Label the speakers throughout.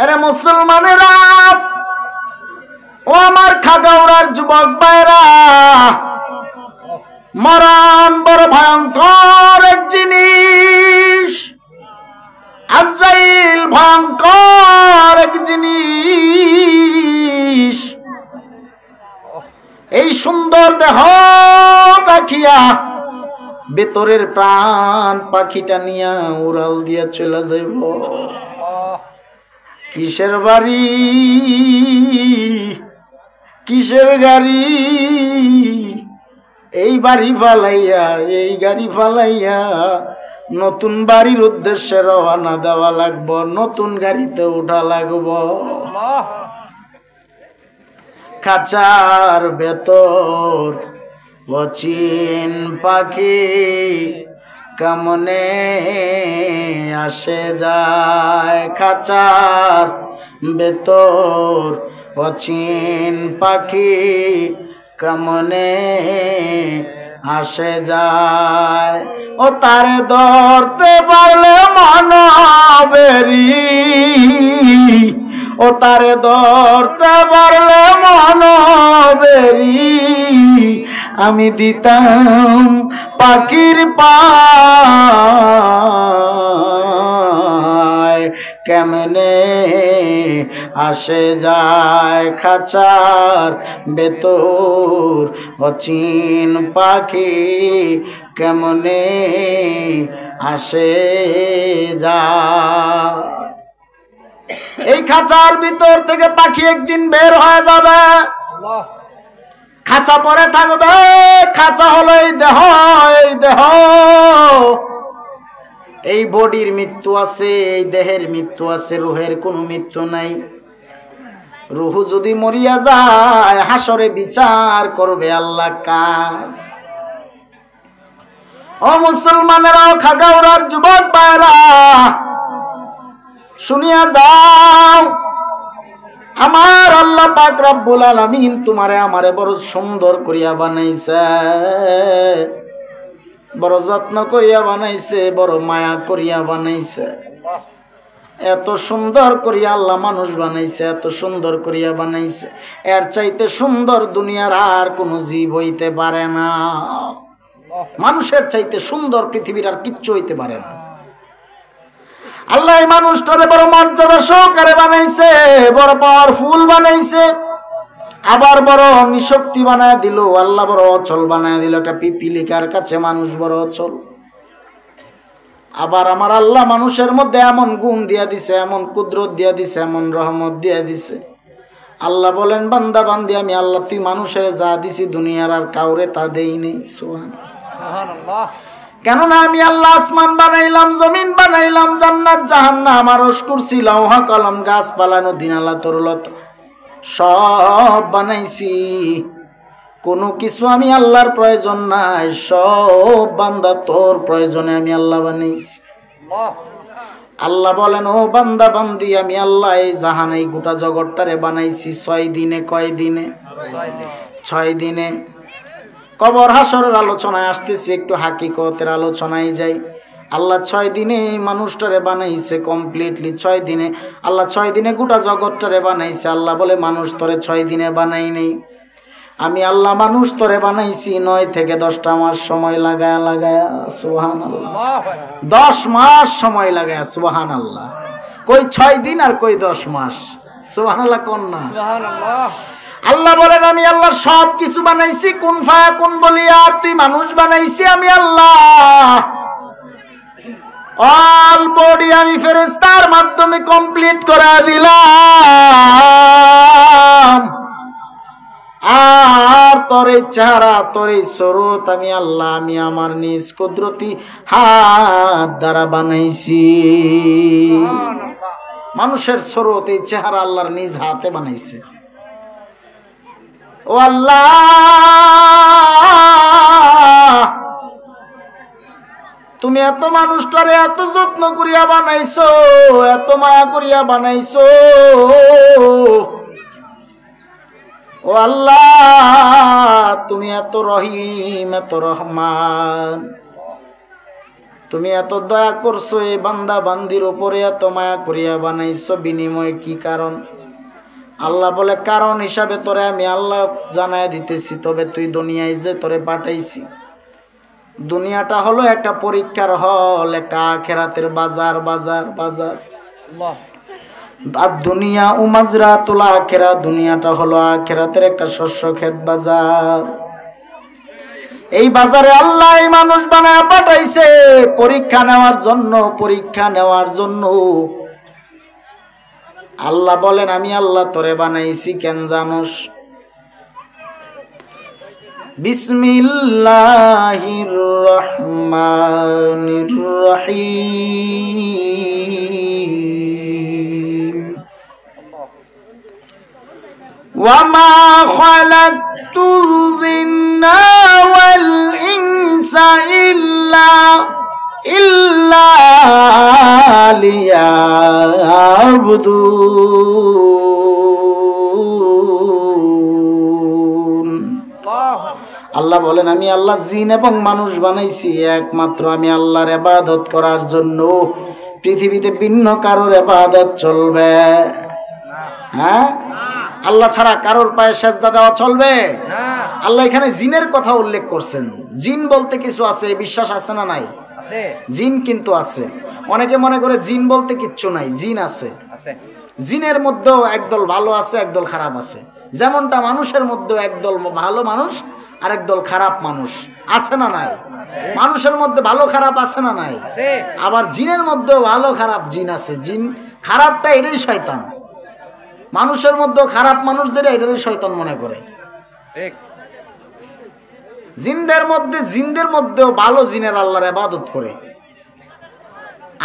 Speaker 1: এরে মুসলমানেরা, ও আমার খাগাউড়ার যুবক ভাইরা, মরণ বড় ভয়ঙ্কর এক জিনিস, আজরাইল ভয়ঙ্কর এক জিনিস। এই সুন্দর দেহ রাখিয়া ভেতরের প্রাণ পাখিটা নিয়া উড়াল দিয়া চলে যাইব। কিসের বাড়ি, কিসের গাড়ি, এই বাড়ি ফালাইয়া, এই গাড়ি ফালাইয়া নতুন বাড়ির উদ্দেশ্যে রওনা দেওয়া লাগবো, নতুন গাড়িতে উঠা লাগবো। খাঁচার ভেতর অচিন পাখি কেমনে আসে যায়, খাঁচার ভেতর অচিন পাখি কেমনে আসে যায়। ও তারে ধরতে পারলে মানবেরি, ও তারে ধরতে পারলে মানবেরি, আমি দিতাম পাখির পায় কেমনে আসে যায়। খাঁচার ভেতর অচিন পাখি কেমনে আসে যায়। এই খাঁচার ভিতর থেকে পাখি একদিন বের হয়ে যাবে, খাঁচা পরে থাকবে। খাঁচা হলো এই দেহ, এই দেহ, এই বডির মৃত্যু আছে, এই দেহের মৃত্যু আছে, রুহের কোনো মৃত্যু নাই। রুহু যদি মরিয়া যায় হাসরে বিচার করবে আল্লাহ কার? ও মুসলমানেরা, খাগাউড়ার যুবক ভাইরা, শুনিয়া যাও, আমার আল্লাহ পাক রব্বুল আলামিন তোমারে আমারে বড় সুন্দর করিয়া বানাইছে, বড় যত্ন করিয়া বানাইছে, বড় মায়া করিয়া বানাইছে। এত সুন্দর করিয়া আল্লাহ মানুষ বানাইছে, এত সুন্দর করিয়া বানাইছে, এর চাইতে সুন্দর দুনিয়ার আর কোনো জীব হইতে পারে না। মানুষের চাইতে সুন্দর পৃথিবীর আর কিচ্ছু হইতে পারে না। আল্লাহ এই মানুষটারে বড় মর্যাদা সহকারে বানাইছে, বড় পাওয়ারফুল বানাইছে, আবার বড় নিশক্তি বানায় দিল। আল্লাহ বড় অচল বানায় দিল। একটা পিপিলিকার কাছে মানুষ বড় অচল। আবার আমার আল্লাহ মানুষের মধ্যে এমন গুণ দিয়া দিছে, এমন কুদরত দিয়া দিছে, এমন রহমত দিয়া দিছে। আল্লাহ বলেন, বান্দা বান্দি আমি আল্লাহ তুই মানুষের যা দিছি দুনিয়ার আর কাউরে তা দেই নেই। সুবহানাল্লাহ। কেননা আমি আল্লাহ আসমান বানাইলাম, জমিন বানাইলাম, জান্নাত জাহান্নাম, আরশ কুরসি লৌহ কলম গাছপালা নদী নালা তরুলতা সব বানাইছি। কোনো কিছু আমি আল্লাহর প্রয়োজন নাই, সব বান্দা তোর প্রয়োজনে আমি আল্লাহ বানাইছি। আল্লাহ বলেন, ও বান্দা বান্দি আমি আল্লাহ এই জাহান এই গোটা জগৎটারে বানাইছি 6 দিনে। কয় দিনে? 6 দিনে। কবর হাসরের আলোচনায় আসতেছি, একটু হাকিকতের আলোচনায় যাই। আল্লাহ 6 দিনে মানুষটারে বানাইছে কমপ্লিটলি। 6 দিনে আল্লাহ 6 দিনে গোটা জগৎটারে বানাইছে। আল্লাহ বলে, মানুষ তোরে 6 দিনে বানাই নেই, আমি আল্লাহ মানুষ তোরে বানাইছি 9 থেকে 10টা মাস সময় লাগায়া লাগায়া। সুবহানাল্লাহ। 10 মাস সময় লাগায়া। সুবহানাল্লাহ। কই 6 দিন আর কই 10 মাস। সুবহানাল্লাহ কোন না? সুবহানাল্লাহ। আল্লাহ বলেন, আমি আল্লাহ সব কিছু বানাইছি কুন ফায়াকুন বলি, আর তুই মানুষ বানাইছি আমি আল্লাহ। অল বডি আমি ফেরেশতার মাধ্যমে কমপ্লিট করে দিলাম। আর তোর এই চেহারা, তোর এই সুরত আমি আল্লাহ, আমি আমার নিজ কুদরতি হাত দ্বারা বানাইছি। মানুষের সুরত এই চেহারা আল্লাহর নিজ হাতে বানাইছে। ও আল্লাহ, তুমি এত মানুষটারে এত যত্ন করিয়া বানাইছো, এত মায়া করিয়া বানাইছো। ও আল্লাহ, তুমি এত রহিম, এত রহমান, তুমি এত দয়া করছো এই বান্দা বান্দির উপরে, এত মায়া করিয়া বানাইছো, বিনিময়ে কি কারণ? আল্লাহ বলে কারণ হিসাবে তোরে আমি আল্লাহ জানায় দিতেছি, তবে তুই দুনিয়ায় যে তোরে পাঠাইছি, দুনিয়াটা হলো একটা পরীক্ষার হল, একটা আখিরাতের বাজার বাজার বাজার। আর দুনিয়া উমাজরাতুল আখিরা, দুনিয়াটা হলো আখিরাতের একটা শস্য ক্ষেত বাজার। এই বাজারে আল্লাহ এই মানুষ বানায় পাঠাইছে পরীক্ষা নেওয়ার জন্য, পরীক্ষা নেওয়ার জন্য। আল্লাহ বলেন আমি আল্লাহ তোরে বানাইছি কেন জানোস? বিসমিল্লাহির রহমানির রহিম। ওয়ামা খালাকতুল জিন্না ওয়াল ইনসা ইল্লা লিয়াবুদুন। আল্লাহ বলেন আমি আল্লাহ জিন এবং মানুষ বানাইছি একমাত্র আমি আল্লাহর ইবাদত করার জন্য। পৃথিবীতে ভিন্ন কারোর ইবাদত চলবে হ্যাঁ? আল্লাহ ছাড়া কারোর পায়ে সেজদা দেওয়া চলবে না। আল্লাহ এখানে জিনের কথা উল্লেখ করছেন। জিন বলতে কিছু আছে, বিশ্বাস আছে না নাই? জিন কিন্তু আছে। অনেকে মনে করে জিন বলতে কিচ্ছু নাই, জিন আছে। জিনের মধ্যেও একদল ভালো আছে, একদল খারাপ আছে। যেমনটা মানুষের মধ্যেও একদল ভালো মানুষ আর একদল খারাপ মানুষ আছে না নাই? মানুষের মধ্যে ভালো খারাপ আছে না নাই? আবার জিনের মধ্যেও ভালো খারাপ জিন আছে। জিন খারাপটা এটাই শয়তান। মানুষের মধ্যেও খারাপ মানুষ যেটা এটাই শয়তান মনে করে। জিনদের মধ্যেও ভালো জিনের আল্লাহর ইবাদত করে।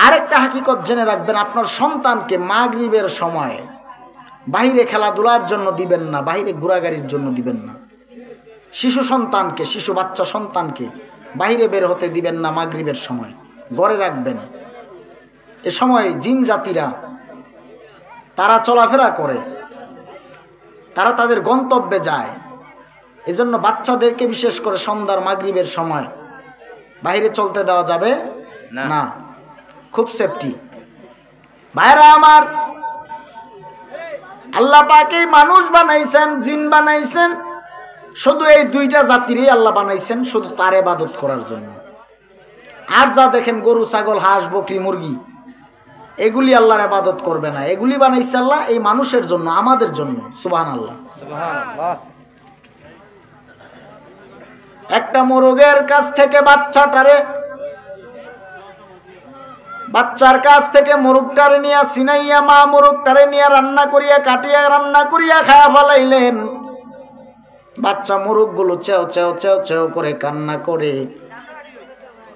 Speaker 1: আরেকটা হাকিকত জেনে রাখবেন, আপনার সন্তানকে মাগরিবের সময় বাইরে খেলাধুলার জন্য দিবেন না, বাইরে ঘোরাঘুরির জন্য দিবেন না। শিশু সন্তানকে, শিশু বাচ্চা সন্তানকে বাইরে বের হতে দিবেন না মাগরিবের সময়, ঘরে রাখবেন। এ সময় জিন জাতিরা তারা চলাফেরা করে, তারা তাদের গন্তব্যে যায়। এজন্য বাচ্চাদেরকে বিশেষ করে সন্ধ্যার মাগরিবের সময় বাইরে চলতে দেওয়া যাবে না, খুব সেফটি। ভাইরা আমার, আল্লাহ পাক এই মানুষ বানাইছেন, জিন বানাইছেন, শুধু এই দুইটা জাতিরই আল্লাহ বানাইছেন শুধু তার ইবাদত করার জন্য। আর যা দেখেন গরু, ছাগল, হাঁস, বকরি, মুরগি, এগুলি আল্লাহর ইবাদত করবে না। এগুলি বানাইছে আল্লাহ এই মানুষের জন্য, আমাদের জন্য। সুবহানাল্লাহ, সুবহানাল্লাহ। একটা মোরগের কাছ থেকে বাচ্চার কাছ থেকে মোরগটারে নিয়ে সিনাইয়া মা মোরগটারে নিয়ে রান্না করিয়া কাটিয়া রান্না করিয়া খায়া ফেলাইলেন। বাচ্চা মোরগগুলো চেও চেও চেও চেও করে কান্না করে,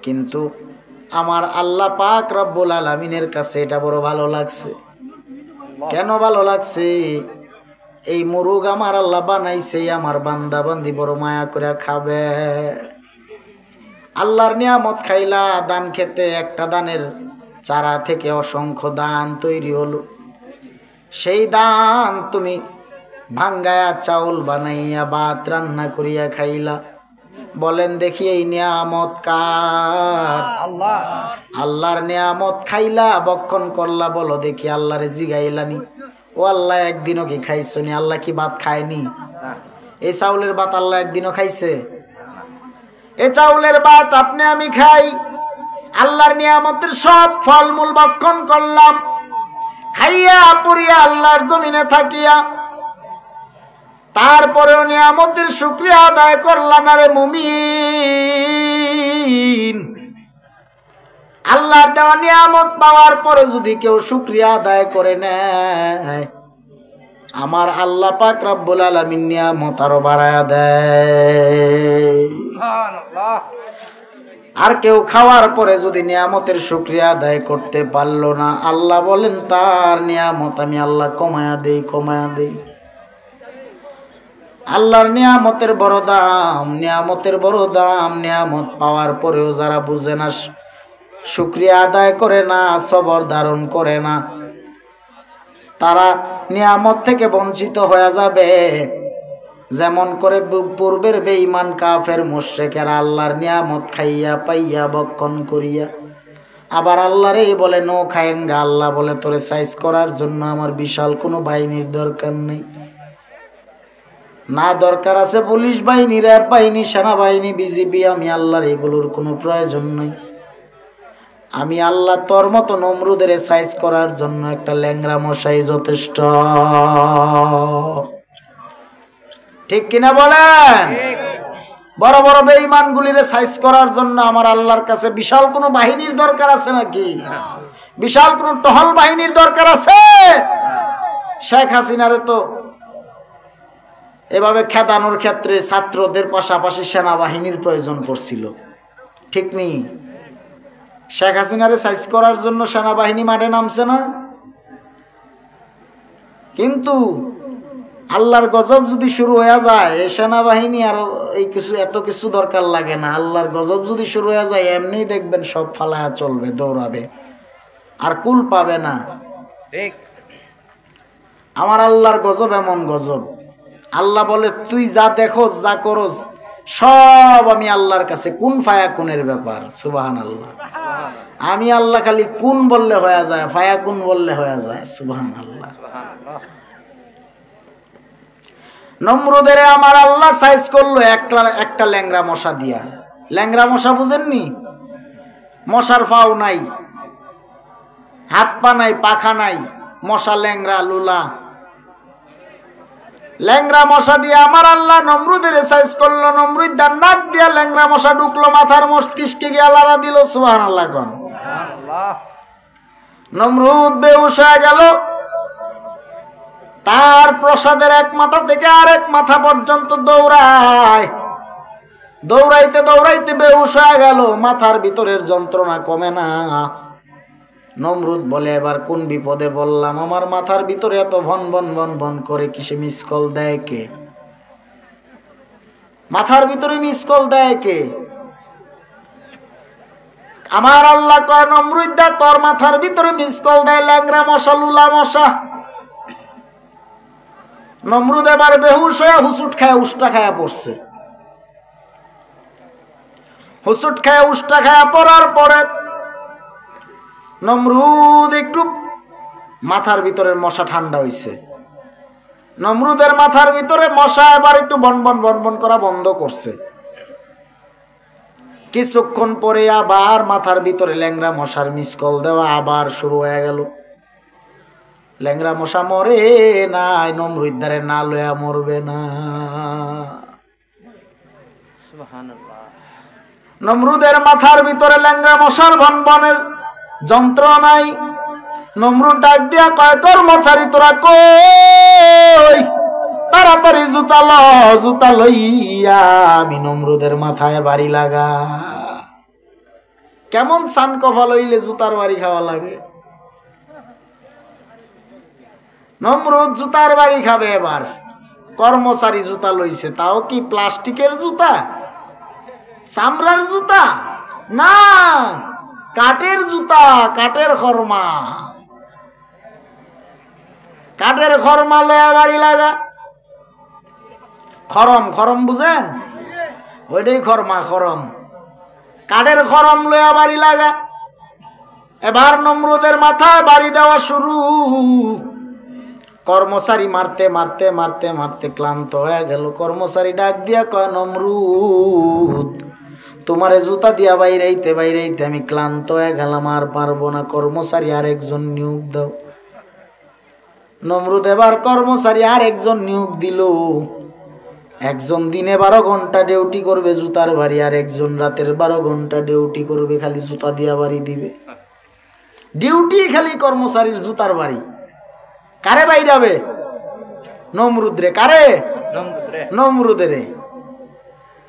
Speaker 1: কিন্তু আমার আল্লাহ পাক রব্বুল আলামিনের কাছে এটা বড় ভালো লাগছে। কেন ভালো লাগছে? এই মুরগ আমার আল্লাহ বানাইছে, আমার বান্দা বান্দি বড় মায়া করে খাবে। আল্লাহর নিয়ামত খাইলা, দান খেতে একটা দানের চারা থেকে অসংখ্য দান তৈরি হলো। সেই দান তুমি ভাঙ্গায়া চাউল বানাইয়া ভাত রান্না করিয়া খাইলা। বলেন দেখি এই নিয়ামত কার? আল্লাহ। আল্লাহর নিয়ামত খাইলা, বক্ষণ করলা, বলো দেখি আল্লাহরে জিগাইলানি, ও আল্লাহ একদিনও কি খাইছো নি? আল্লাহ কি ভাত খায়নি? এই চাউলের ভাত আল্লাহ একদিনও খাইছে? এই চাউলের ভাত আপনি আমি খাই, আল্লাহর নিয়ামতের সব ফলমূল ভক্ষণ করলাম, খাইয়া পড়িয়া আল্লাহর জমিনে থাকিয়া, তারপরেও নিয়ামতের শুকরিয়া আদায় করলাম না রে মুমিন। আল্লাহর দেওয়া নিয়ামত পাওয়ার পরে যদি কেউ শুকরিয়া আদায় করে নেয়, আমার আল্লাহ পাক রব্বুল আলামিন নিয়ামত আরো বাড়ায়া দেয়। সুবহানাল্লাহ। আর কেউ খাওয়ার পরে যদি নিয়ামতের শুকরিয়া আদায় করতে পারলো না, আল্লাহ বলেন তার নিয়ামত আমি আল্লাহ কমায়া দেই, কমায়া দেই। আল্লাহর নিয়ামতের বড় দাম, নিয়ামতের বড় দাম। নিয়ামত পাওয়ার পরেও যারা বুঝে না, শুকরিয়া আদায় করে না, সবর ধারণ করে না, তারা নিয়ামত থেকে বঞ্চিত হয়ে যাবে। যেমন করে পূর্বের বেঈমান কাফের মুশরিকেরা আল্লাহর নিয়ামত খাইয়া পাইয়া ভক্ষণ করিয়া আবার আল্লাহরে বলে নো খায়েঙ্গা, আল্লাহ বলে তোরে সাইজ করার জন্য আমার বিশাল কোনো বাহিনীর দরকার নেই। না দরকার আছে পুলিশ বাহিনী, র্যাব বাহিনী, সেনাবাহিনী, বিজিবি, আমি আল্লাহর এগুলোর কোনো প্রয়োজন নেই। আমি আল্লাহ তোর মতো নমরুদের সাইজ করার জন্য একটা ল্যাংড়া মশাই যথেষ্ট। ঠিক কিনা বলেন? বড় বড় বেঈমানগুলির সাইজ করার জন্য আমার আল্লাহর কাছে বিশাল কোনো বাহিনীর দরকার আছে নাকি? বিশাল কোনো টহল বাহিনীর দরকার আছে? শেখ হাসিনারে তো এভাবে খেদানোর ক্ষেত্রে ছাত্রদের পাশাপাশি সেনাবাহিনীর প্রয়োজন পড়ছিল, ঠিক নেই? শেখ হাসিনারে সাইজ করার জন্য সেনাবাহিনী মাঠে নামছে না? কিন্তু আল্লাহর গজব যদি শুরু হয়ে যায়, এই সেনাবাহিনী আর এই কিছু এত কিছু দরকার লাগে না। আল্লাহর গজব যদি শুরু হয়ে যায়, এমনি দেখবেন সব ফালায়া চলবে, দৌড়াবে, আর কুল পাবে না। আমার আল্লাহর গজব এমন গজব, আল্লাহ বলে তুই যা দেখোস যা করস সব আমি আল্লাহর কাছে কুন ফায়া কুনের ব্যাপার। সুবহানাল্লাহ। আমি আল্লাহ খালি কুন বললে হয়ে যায়, ফায়া কুন বললে হয়ে যায়। সুবহানাল্লাহ। নমরুদের আমার আল্লাহ সাইজ করলো একটা ল্যাংড়া মশা দিয়া। ল্যাংড়া মশা বুঝেননি? মশার পাও নাই, হাত পা নাই, পাখা নাই, মশা ল্যাংড়া লুলা। ল্যাংড়া মশা দিয়ে আমার আল্লাহ নমরুদের সাইজ করলো। নমরুদ তার নাক দিয়া ল্যাংড়া মশা ঢুকলো, মাথার মস্তিষ্কে গিয়ে লাড়া দিল। সুবহানাল্লাহ। কোন নমরুদ বেহুশ হয়ে গেল। তার প্রসাদের এক মাথা থেকে আরেক মাথা পর্যন্ত দৌড়ায়, দৌড়াইতে দৌড়াইতে বেহুশ হয়ে গেল। মাথার ভিতরের যন্ত্রণা কমে না। নমরুদ বলে এবার কোন বিপদে বললাম, আমার মাথার ভিতরে এত ভন ভন ভন ভন করে কিসে মিস কল দেয় কে? মাথার ভিতরে মিস কল দেয় কে? আমার আল্লাহ কয় নমরুদ দা তোর মাথার ভিতরে মিস কল দেয় ল্যাংড়া মশা, লুলা মশা। নমরুদ এবার বেহুশ হয়ে হুসুট খায়, উষ্টা খায়া পড়ছে। হুসুট খায় উষ্টা খায়া পড়ার পরে নমরুদ একটু মাথার ভিতরের মশা ঠান্ডা হইছে। নমরুদের মাথার ভিতরে মশা এবার একটু বনবন বনবন করা বন্ধ করছে। কিছুক্ষণ পরে আবার মাথার ভিতরে ল্যাংড়া মশার মিসকল দেওয়া আবার শুরু হয়ে গেল। ল্যাংড়া মশা মরে নাই, নমরুদ্দারে না লয়া মরবে না। নমরুদের মাথার ভিতরে ল্যাংড়া মশার বনবনের যন্ত্র নাই। নমরুদ ডাক দিয়া কয় কর্মচারী তোরা কই, তাড়াতাড়ি জুতা ল, জুতা লইয়া আমি নমরুদের মাথায় বাড়ি লাগা। কেমন সান কফা লইলে জুতার বাড়ি খাওয়া লাগে? নমরুদ জুতার বাড়ি খাবে। এবার কর্মচারী জুতা লইছে, তাও কি প্লাস্টিকের জুতা, চামড়ার জুতা না, কাঠের জুতা, কাঠের খরমা। কাঠের খরমা লয়া বাড়ি লাগা। খরম, খরম বুঝেন? ওইটাই খরমা, খরম। কাঠের খরম লয়া বাড়ি লাগা। এবার নমরুদের মাথায় বাড়ি দেওয়া শুরু। কর্মচারী মারতে মারতে মারতে মারতে ক্লান্ত হয়ে গেল। কর্মচারী ডাক দিয়া কয় নমরুদ তোমারে জুতা দিয়া বাইরাইতে বাইরাইতে আমি ক্লান্ত হয়ে গেলাম, আর পারবো না, কর্মচারী আরেকজন নিয়োগ দাও। নমরুদ এবার কর্মচারী আরেকজন নিয়োগ দিল। একজন দিনে 12 ঘন্টা ডিউটি করবে জুতার বাড়ি, আর একজন রাতের 12 ঘন্টা ডিউটি করবে খালি জুতা দিয়া বাড়ি দিবে। ডিউটি খালি কর্মচারীর জুতার বাড়ি। কারে বাইরাবে? নমরুদ রে। কারে? নমরুদের।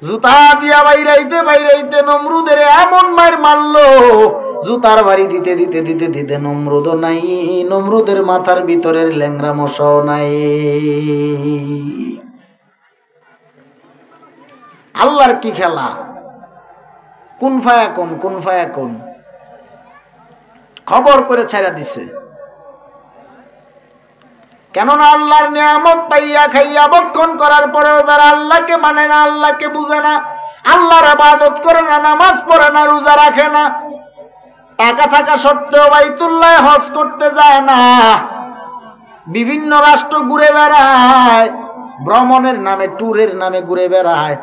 Speaker 1: জুতা দিয়া বাইরাইতে বাইরাইতে নমরুদের এমন মার মারলো, জুতার বাড়ি দিতে দিতে দিতে দিতে নমরুদও নাই, নমরুদের মাথার ভিতরের ল্যাংড়া মশাও নাই। আল্লাহর কি খেলা! কোন ফায়া কোন, কোন ফায়া কোন খবর করে ছাইরা দিছে। কেননা আল্লাহর নিয়ামত পাইয়া খাইয়া বক্ষণ করার পরেও যারা আল্লাহকে মানে না, আল্লাহকে বুঝে না, আল্লাহর ইবাদত করে না, নামাজ পড়ে না, রোজা রাখে না, টাকা থাকা সত্ত্বেও বাইতুল্লাহ হজ করতে যায় না, বিভিন্ন রাষ্ট্র ঘুরে বেড়ায়, ভ্রমণের নামে ট্যুরের নামে ঘুরে বেড়ায়,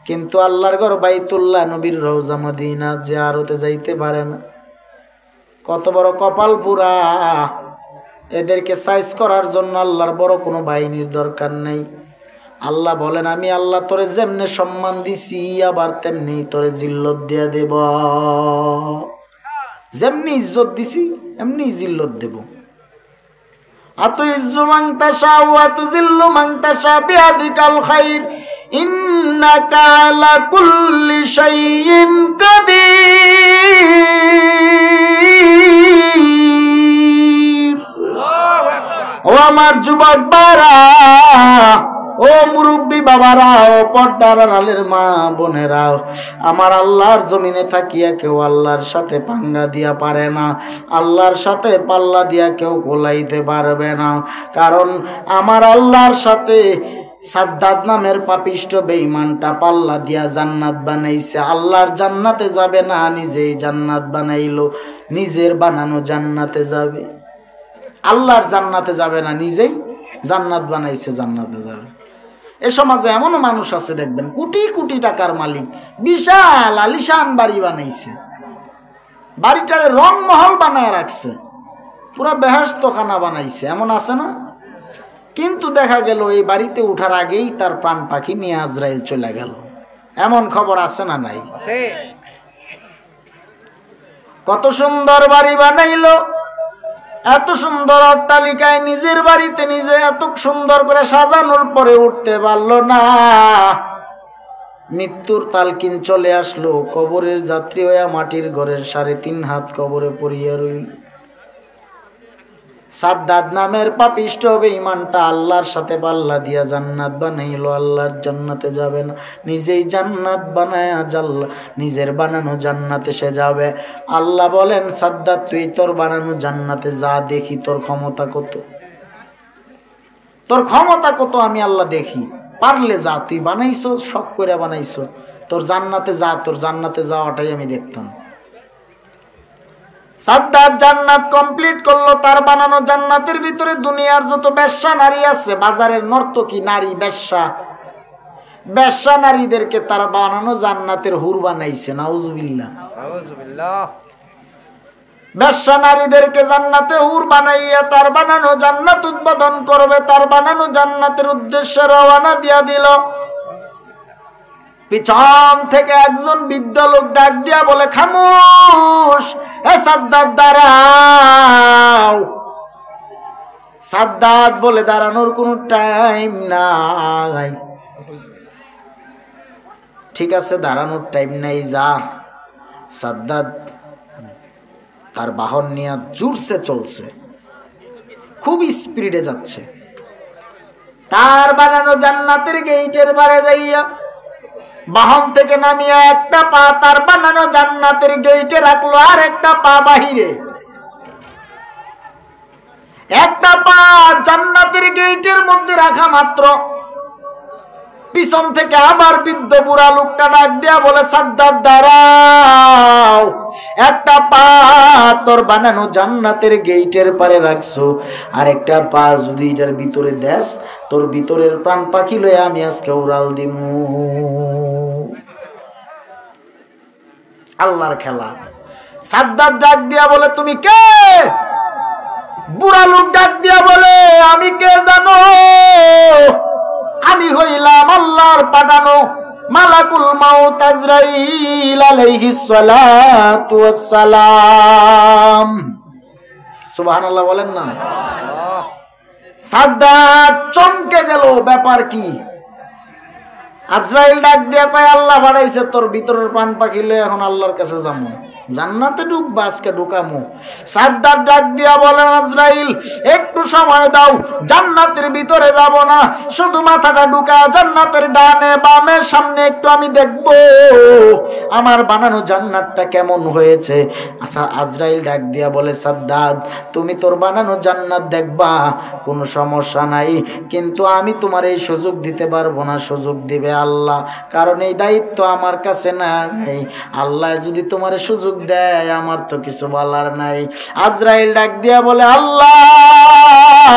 Speaker 1: কিন্তু আল্লাহর ঘর বাইতুল্লাহ নবীর রওজা মদিনা জিয়ারতে যাইতে পারে না। কত বড় কপাল পুরা! এদেরকে সাইজ করার জন্য আল্লাহর বড় কোনো বাহিনীর দরকার নেই। আল্লাহ বলেন, আমি আল্লাহ তোরে যেমনে সম্মান দিছি আবার তেমনি তোরে জিল্লত দিয়া দেব। যেমনি ইজ্জত দিছি এমনি জিল্লত দেব। আতুইজ্জু মান তাশা ওয়া তুযিল্লু মান তাশা বিয়াদিকাল খায়র ইন্নাকা আলা কুল্লি শাইইন কাদির। ও আমার যুবক বারা, ও মুরব্বী বাবারা, ও পর্দার আড়ালের মা বোনেরা, আমার আল্লাহর জমিনে থাকিয়া কেউ আল্লাহর সাথে পাঙ্গা দিয়া পারে না, আল্লাহর সাথে পাল্লা দিয়া কেউ গোলাইতে পারবে না। কারণ আমার আল্লাহর সাথে সাদ্দাত নামের পাপিষ্ট বেঈমানটা পাল্লা দিয়া জান্নাত বানাইছে। আল্লাহর জান্নাতে যাবে না, নিজেই জান্নাত বানাইলো, নিজের বানানো জান্নাতে যাবে। আল্লাহর জান্নাতে যাবে না, নিজেই জান্নাত বানাইছে, জান্নাতে যাবে। এ সমাজে এমনও মানুষ আছে দেখবেন, কোটি কোটি টাকার মালিক, বিশাল আলিশান বাড়ি বানাইছে, বাড়িটারে রং মহল বানায় রাখছে, পুরা বেহেশতখানা বানাইছে, এমন আছে না? কিন্তু দেখা গেল এই বাড়িতে উঠার আগেই তার প্রাণ পাখি নিয়ে আজরাইল চলে গেল। এমন খবর আছে না নাই? কত সুন্দর বাড়ি বানাইলো, এত সুন্দর অট্টালিকায় নিজের বাড়িতে নিজে এত সুন্দর করে সাজানোর পরে উঠতে পারলো না। মৃত্যুর তালকিন চলে আসলো, কবরের যাত্রী হইয়া মাটির ঘরের 3.5 হাত কবরে পড়িয়া রইল। সাদ্দাত নামের পাপিষ্ট বেঈমানটা আল্লাহর সাথে পাল্লা দিয়া জান্নাত বানাইলো, আল্লাহর জান্নাতে যাবে না, নিজেই জান্নাত বানায় জাল্লা, নিজের বানানো জান্নাতে সে যাবে। আল্লাহ বলেন, সাদ্দাত তুই তোর বানানো জান্নাতে যা, দেখি তোর ক্ষমতা কত, তোর ক্ষমতা কত আমি আল্লাহ দেখি। পারলে যা, তুই বানাইছো, শখ করে বানাইছো, তোর জান্নাতে যা, তোর জান্নাতে যাওয়াটাই আমি দেখতাম। সাদ্দাত জান্নাত কমপ্লিট করলো, তার বানানো জান্নাতের ভিতরে দুনিয়ার যত বেশ্যা নারী আছে, বাজারের নর্তকী নারী, বেশ্যা নারীদেরকে তার বানানো জান্নাতের হুর বানাইছে। নাউজুবিল্লাহ। বেশ্যা নারীদেরকে জান্নাতে হুর বানাইয়া তার বানানো জান্নাত উদ্বোধন করবে, তার বানানো জান্নাতের উদ্দেশ্যে রওনা দিয়া দিল। পিছন থেকে একজন বৃদ্ধ লোক ডাক দিয়া বলে, খামোশ, এ সাদ্দাত দাঁড়াও। সাদ্দাত বলে, দাঁড়ানোর কোনো টাইম নাই। ঠিক আছে, দাঁড়ানোর টাইম নাই, যা। সাদ্দাত তার বাহন নিয়ে জোরসে চলছে, খুব স্পিডে যাচ্ছে। তার বানানো জান্নাতের গেইটের বারে যাইয়া বাহন থেকে নামিয়া একটা পা তার বানানো জান্নাতের গেইটে রাখলো, আর একটা পা বাহিরে। একটা পা জান্নাতের গেইটের মধ্যে রাখা মাত্র পিছন থেকে আবার বৃদ্ধ বুড়া লোকটা ডাক দিয়া বলে, সাদ্দাত দাঁড়াও, একটা পা তোর বানানো জান্নাতের গেইটের পারে রাখছো, আর একটা পা যদি এটার ভিতরে দেস, তোর ভিতরের প্রাণ পাখি লয়ে আমি আজকে উড়াল দিমু। আল্লাহর খেলা। সাদ্দাত ডাক দিয়া বলে, তুমি কে? বুড়া লোক ডাক দিয়া বলে, আমি কে জানো? আমি হইলাম আল্লাহর পাঠানো মালাকুল মাউত আজরাইল আলাইহিস সালাতু ওয়াস সালাম। সুবহানাল্লাহ বলেন না। সাদ্দাত চমকে গেল, ব্যাপার কি? আজরাইল ডাক দিয়া কয়, আল্লাহ বাড়াইছে, তোর ভিতরের প্রাণ পাখি লয়ে এখন আল্লাহর কাছে যাবো, জান্নাতে ঢুকবা, আজকে ঢুকামু। সাদ্দাত ডাক দিয়া বলেন, আজরাইল একটু সময় দাও, জান্নাতের ভিতরে যাব না, শুধু মাথাটা ঢুকা জান্নাতের ডানে বামে সামনে একটু আমি দেখব আমার বানানো জান্নাতটা কেমন হয়েছে। আচ্ছা, আজরাইল ডাক দিয়া বলে, সাদ্দাত তুমি তোর বানানো জান্নাত দেখবা, কোনো সমস্যা নাই, কিন্তু আমি তোমার এই সুযোগ দিতে পারবো না, সুযোগ দিবে আল্লাহ, কারণ এই দায়িত্ব আমার কাছে নাই। আল্লাহ যদি তোমার সুযোগ দেয়, আমার তো কিছু বলার নাই। আজরাইল ডাক দিয়া বলে, আল্লাহ,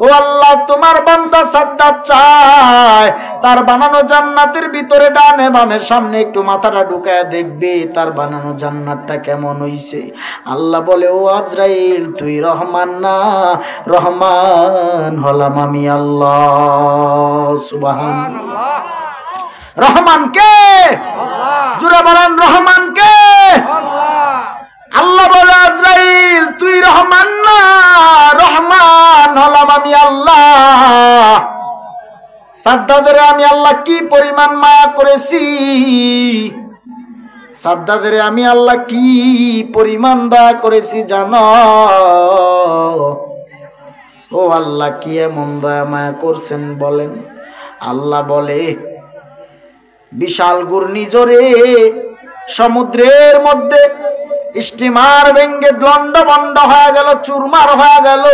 Speaker 1: ও আল্লাহ, তোমার বান্দা সাদ্দাত চায় তার বানানো জান্নাতের ভিতরে ডানে বামে সামনে একটু মাথাটা ঢুকায় দেখবে তার বানানো জান্নাতটা কেমন হইছে। আল্লাহ বলে, ও আজরাইল, তুই রহমান না, রহমান হলাম আমি আল্লাহ। সুবহানাল্লাহ। রহমান কে? জোরে বলেন, রহমান কে? আল্লাহ বলে, আজরাইল, তুই রহমান না, রহমান হলাম আমি আল্লাহ। সাদ্দাদের আমি আল্লাহ কি পরিমাণ মায়া করেছি, সাদ্দাদের আমি আল্লাহ কি পরিমাণ দয়া করেছি জানো? ও আল্লাহ, কি এমন দয়া মায়া করছেন বলেন? আল্লাহ বলে, বিশাল ঘূর্ণিঝড়ে সমুদ্রের মধ্যে স্টিমার ভেঙ্গে লন্ডভন্ড হয়ে গেল, চুরমার হয়ে গেল।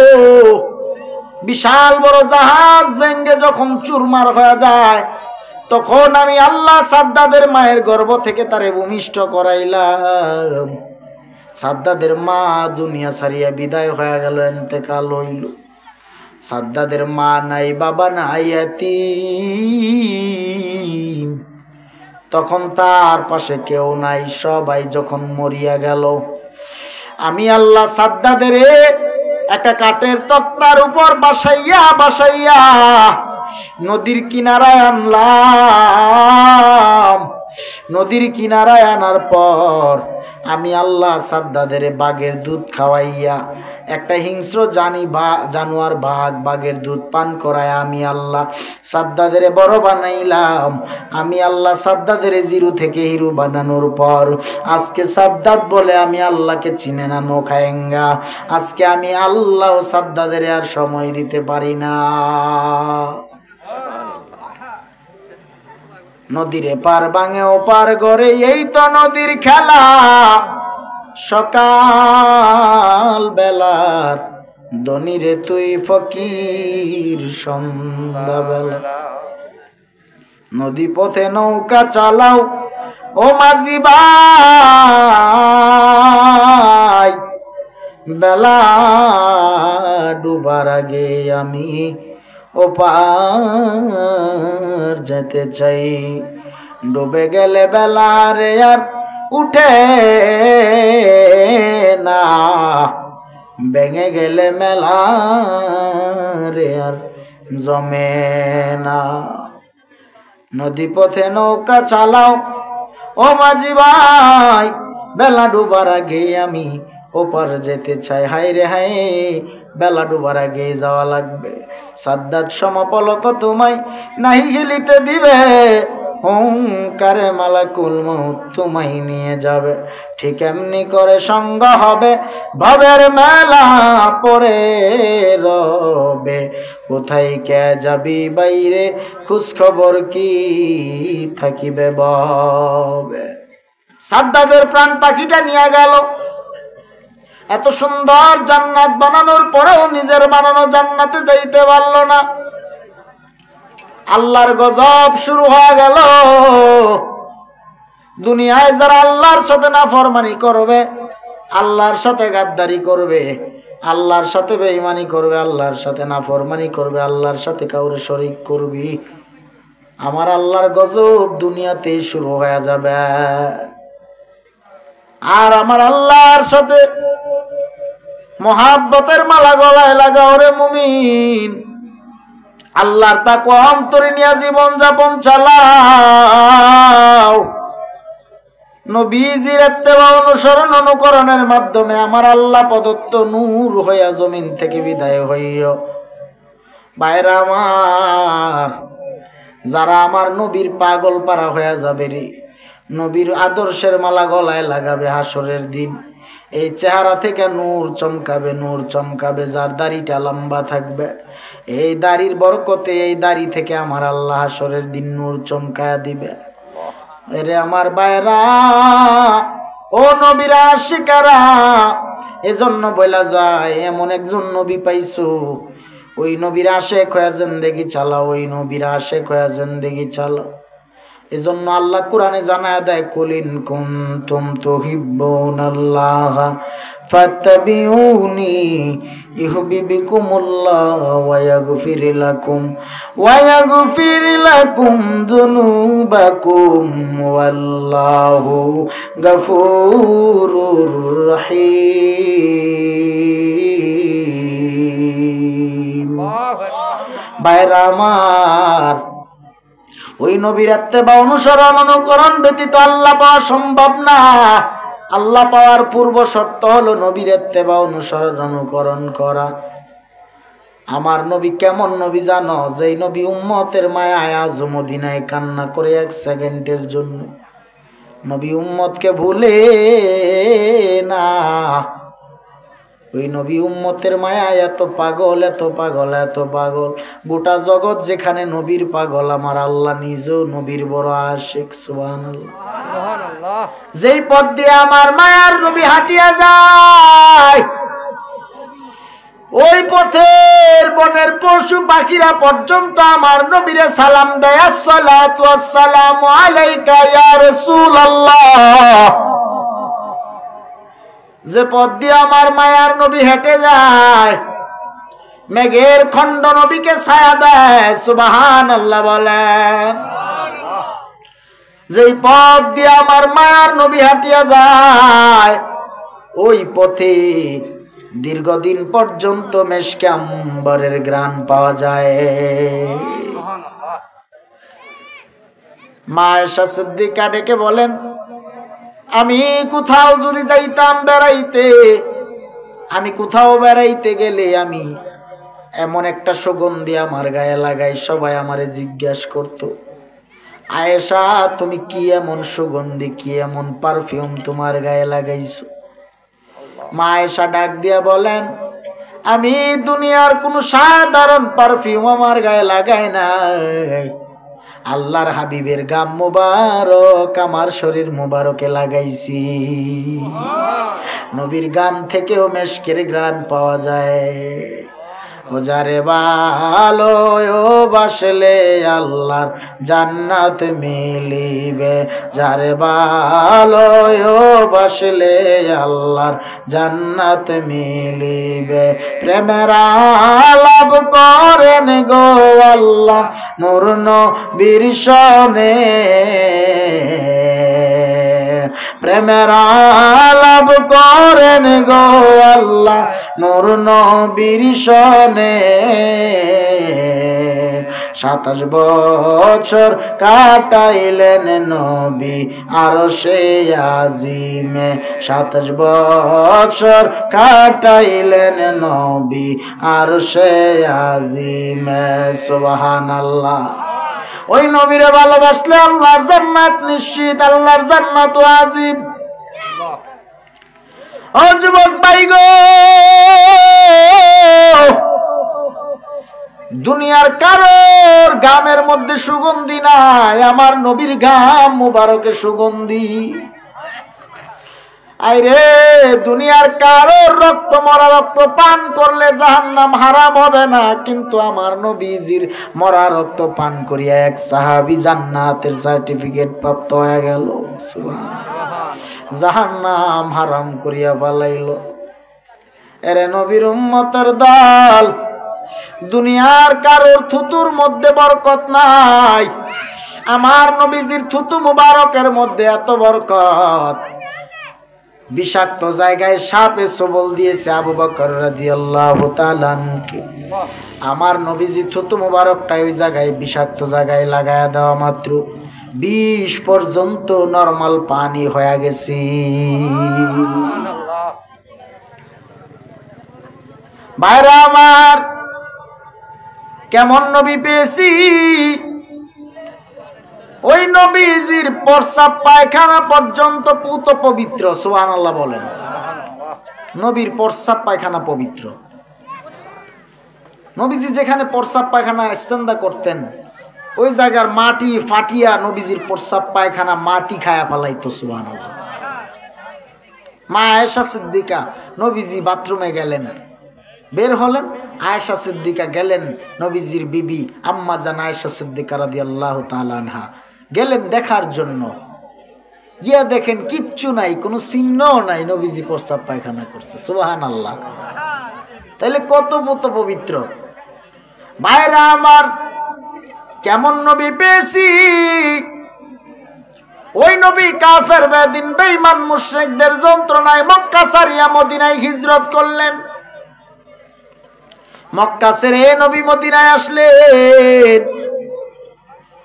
Speaker 1: বিশাল বড় জাহাজ ভেঙ্গে যখন চুরমার হয়ে যায়, তখন আমি আল্লাহ সাদ্দাদের মায়ের গর্ভ থেকে তারে ভূমিষ্ঠ করাইলাম। সাদ্দাদের মা দুনিয়া ছাড়িয়া বিদায় হয়ে গেল, ইন্তেকাল হইল। সাদ্দাদের মা নাই, বাবা নাই, ইয়াতীম। তখন তার পাশে কেউ নাই, সবাই যখন মরিয়া গেল, আমি আল্লাহ সাদ্দাদের একটা কাঠের তক্তার উপর বাসাইয়া বাসাইয়া নদীর কিনারায় আনলাম। নদীর কিনারায় আনার পর আমি আল্লাহ সাদ্দাদের বাঘের দুধ খাওয়াইয়া, একটা হিংস্র জানোয়ার বাঘের দুধ পান করায় আমি আল্লাহ সাদ্দাদের বড় বানাইলাম। আমি আল্লাহ সাদ্দাদের জিরো থেকে হিরো বানানোর পর আজকে সাদ্দাত বলে আমি আল্লাহকে চিনে না, নো খায়েঙ্গা। আজকে আমি আল্লাহ সাদ্দাদের আর সময় দিতে পারি না। নদীর পার ভাঙে ও পার গড়ে, এই তো নদীর খেলা। সকাল বেলার ধনীরে তুই ফকির সন্ধ্যা বেলা। নদী পথে নৌকা চালাও ও মাঝি ভাই, বেলা ডুবার আগে আমি ওপার যেতে চাই। ডুবে গেলে বেলা রে আর উঠে না, ভেঙে গেলে মেলা রে আর জমে না। নদী পথে নৌকা চালাও ও মাঝি ভাই, বেলা ডুবার আগে আমি ওপার যেতে চাই। হায় রে হায়, বেলা ডুবার আগে যাওয়া লাগবে। সাদ্দাত সমাপলক তোমায় নাই গেলিতে দিবে, হুঙ্কারে মালাকুল মউত তোমায় নিয়ে যাবে। ঠিক এমনি করে সঙ্গ হবে ভবের মেলা পরে রবে। কোথায় কে যাবি বাইরে, খোঁজ খবর কি থাকিবে ববে। সাদ্দাদের প্রাণ পাখিটা নিয়ে গেল। এত সুন্দর জান্নাত বানানোর পরেও নিজের বানানো জান্নাতে যাইতে পারল না। আল্লাহর গজব শুরু হয়ে গেল। দুনিয়ায় যারা আল্লাহর সাথে নাফরমানি করবে, আল্লাহর সাথে গাদ্দারি করবে, আল্লাহর সাথে বেঈমানি করবে, আল্লাহর সাথে নাফরমানি করবে, আল্লাহর সাথে কাউরে শরীক করবি, আমার আল্লাহর গজব দুনিয়াতেই শুরু হয়ে যাবে। আর আমার আল্লাহর সাথে মহাব্বতের মালা গলায় লাগাও রে মুমিন। আল্লাহর তাকওয়া অন্তরে নিয়ে জীবন যাপন চালাও। নবীজির ইত্তেবা অনুসরণ অনুকরণের মাধ্যমে আমার আল্লাহ প্রদত্ত নূর হইয়া জমিন থেকে বিদায় হইও। ভাইরা আমার, যারা আমার নবীর পাগল পারা হইয়া যাবে রে, নবীর আদর্শের মালা গলায় লাগাবে হাসরের দিন, এই চেহারা থেকে নূর চমকাবে, নূর চমকাবে। যার দাড়িটা লম্বা থাকবে, এই দাড়ির বরকতে এই দাড়ি থেকে আমার আল্লাহ হাসরের দিন নূর চমকায়া দিবে। এরে আমার ভাইরা, ও নবীরা আশিকারা, এজন্য বলা যায় এমন একজন নবী পাইছো, ওই নবীর আশেক হয়ে জিন্দেগি চালাও, ওই নবীর আশেক হয়ে জিন্দেগি চালাও। এজন্য আল্লাহ কোরআনে জানায় দেয়, কুলিন কুনতুম তুহিব্বুনাল্লাহ ফাত্তাবিউনি ইউহিব্বুকুমুল্লাহ ওয়া ইয়াগফির লাকুম যুনুবাকুম ওয়াল্লাহু গফুরুর রহিম। ভাইরা আমার, ওই নবীর ইত্তেবা অনুসরণ অনুকরণ ব্যতীত আল্লাহ পাওয়া সম্ভব না। আল্লাহ পাওয়ার পূর্ব শর্ত হলো নবীর ইত্তেবা অনুসরণ অনুকরণ করা। আমার নবী কেমন নবী জানো? যেই নবী উম্মতের মায়ায় আজ মদিনায় কান্না করে এক সেকেন্ডের জন্য। নবী উম্মতকে ভুলে না। ওই নবী উম্মতের মায়ায় এত পাগল, এত পাগল, এত পাগল। গোটা জগৎ যেখানে নবীর পাগল, আমার আল্লাহ নিজেও নবীর বড় আশিক। সুবহানাল্লাহ। যেই পথ দিয়ে আমার মায়ার নবী হাঁটিয়া যায়, ওই পথের বনের পশু পাখিরা পর্যন্ত আমার নবীরে সালাম দেয়, আসসালাতু ওয়াসসালামু আলাইকা ইয়া রাসূলুল্লাহ। যে পথ দিয়ে আমার মায়ার নবী হেঁটে যায়, মেঘের খণ্ড নবীকে ছায়া দেয়। সুবহানাল্লাহ বলেন। যেই পথ দিয়ে আমার মায়ার নবী হাঁটিয়া যায়, ওই পথে দীর্ঘদিন পর্যন্ত মেশকে আম্বরের ঘ্রাণ পাওয়া যায়। মা আয়েশা সিদ্দিকা ডেকে বলেন, আমি কোথাও যদি যাইতাম বেড়াইতে, আমি কোথাও বেড়াইতে গেলে আমি এমন একটা সুগন্ধি আমার গায়ে লাগাই, সবাই আমারে জিজ্ঞাসা করতো, আয়েশা তুমি কি এমন সুগন্ধি, কি এমন পারফিউম তোমার গায়ে লাগাইছো? মা আয়েশা ডাক দিয়া বলেন, আমি দুনিয়ার কোনো সাধারণ পারফিউম আমার গায়ে লাগাই না, আল্লাহর হাবিবের গাম মুবারক আমার শরীর মুবারকে লাগাইছি। নবীর গাম থেকেও মেশকের ঘ্রাণ পাওয়া যায়। ও যারে ভালো বাসলে আল্লাহর জান্নাত মিলিবে, যারে ভালো বাসলে আল্লাহর জান্নাত মিলিবে। প্রেমের লাভ করেন গো আল্লাহ নূর নবীর সনে, প্রেমের লাভ করেন গো আল্লাহ নূর নবীর সনে। 27 বছর কাটাইলেন নবী আরশে আজিমে, 27 বছর কাটাইলেন নবী আরশে আজিমে। সুবহানাল্লাহ। ওই নবীরে ভালোবাসলে আল্লাহর জান্নাত নিশ্চিত, আল্লাহর জান্নাত ওয়াজিব। ও যুবক ভাই গো, দুনিয়ার কারোর গামের মধ্যে সুগন্ধি নাই, আমার নবীর গাম মুবারকে সুগন্ধি। আইরে দুনিয়ার কারোর রক্ত, মরা রক্ত পান করলে জাহান্নাম হারাম হবে না, কিন্তু আমার নবীজির মরা রক্ত পান করিয়া এক সাহাবী জান্নাতের সার্টিফিকেট প্রাপ্ত হয়ে গেল। সুবহানাল্লাহ। জাহান্নাম হারাম করিয়া পালাইল। এরে নবীর উম্মতের দল, দুনিয়ার কারোর থুতুর মধ্যে বরকত নাই, আমার নবীজির থুতু মুবারকের মধ্যে এত বরকত। বিষাক্ত জায়গায় সাপে সবল দিয়েছে আবু বকর রাদিয়াল্লাহু তাআলা আনহু। আমার নবীজি থুতু মুবারকটা ওই জায়গায় বিষাক্ত জায়গায় লাগায়া দেওয়া মাত্র 20 পর্যন্ত নরমাল পানি হয়ে গেছে। ভাইরা আমার, কেমন নবী পেয়েছি? ওই নবীজির প্রস্রাব পায়খানা পর্যন্ত পুত পবিত্র। সুবহানাল্লাহ বলেন। নবীর প্রস্রাব পায়খানা পবিত্র। নবীজি যেখানে প্রস্রাব পায়খানা ইস্তেঞ্জা করতেন, ওই জায়গার মাটি ফাটিয়া নবীজির প্রস্রাব পায়খানা মাটি খায়া ফেলাইতো। সুবহানাল্লাহ। মা আয়েশা সিদ্দিকা, নবীজি বাথরুমে গেলেন, বের হলেন, আয়েশা সিদ্দিকা গেলেন, নবীজির বিবি আম্মা জান আয়েশা সিদ্দিকা রাদিয়াল্লাহু তাআলা আনহা গেলেন দেখার জন্য, গিয়া দেখেন কিচ্ছু নাই, কোনো চিহ্নও নাই নবীজি প্রস্রাব পায়খানা করছে। সুবহানাল্লাহ। তাইলে কত পবিত্র ভাইরা আমার। কেমন নবী পেয়েছি? ওই নবী কাফের বেদিন বেঈমান মুশরিকদের যন্ত্রণায় মক্কা ছাড়িয়া মদিনায় হিজরত করলেন। মক্কা ছেড়ে নবী মদিনায় আসলেন।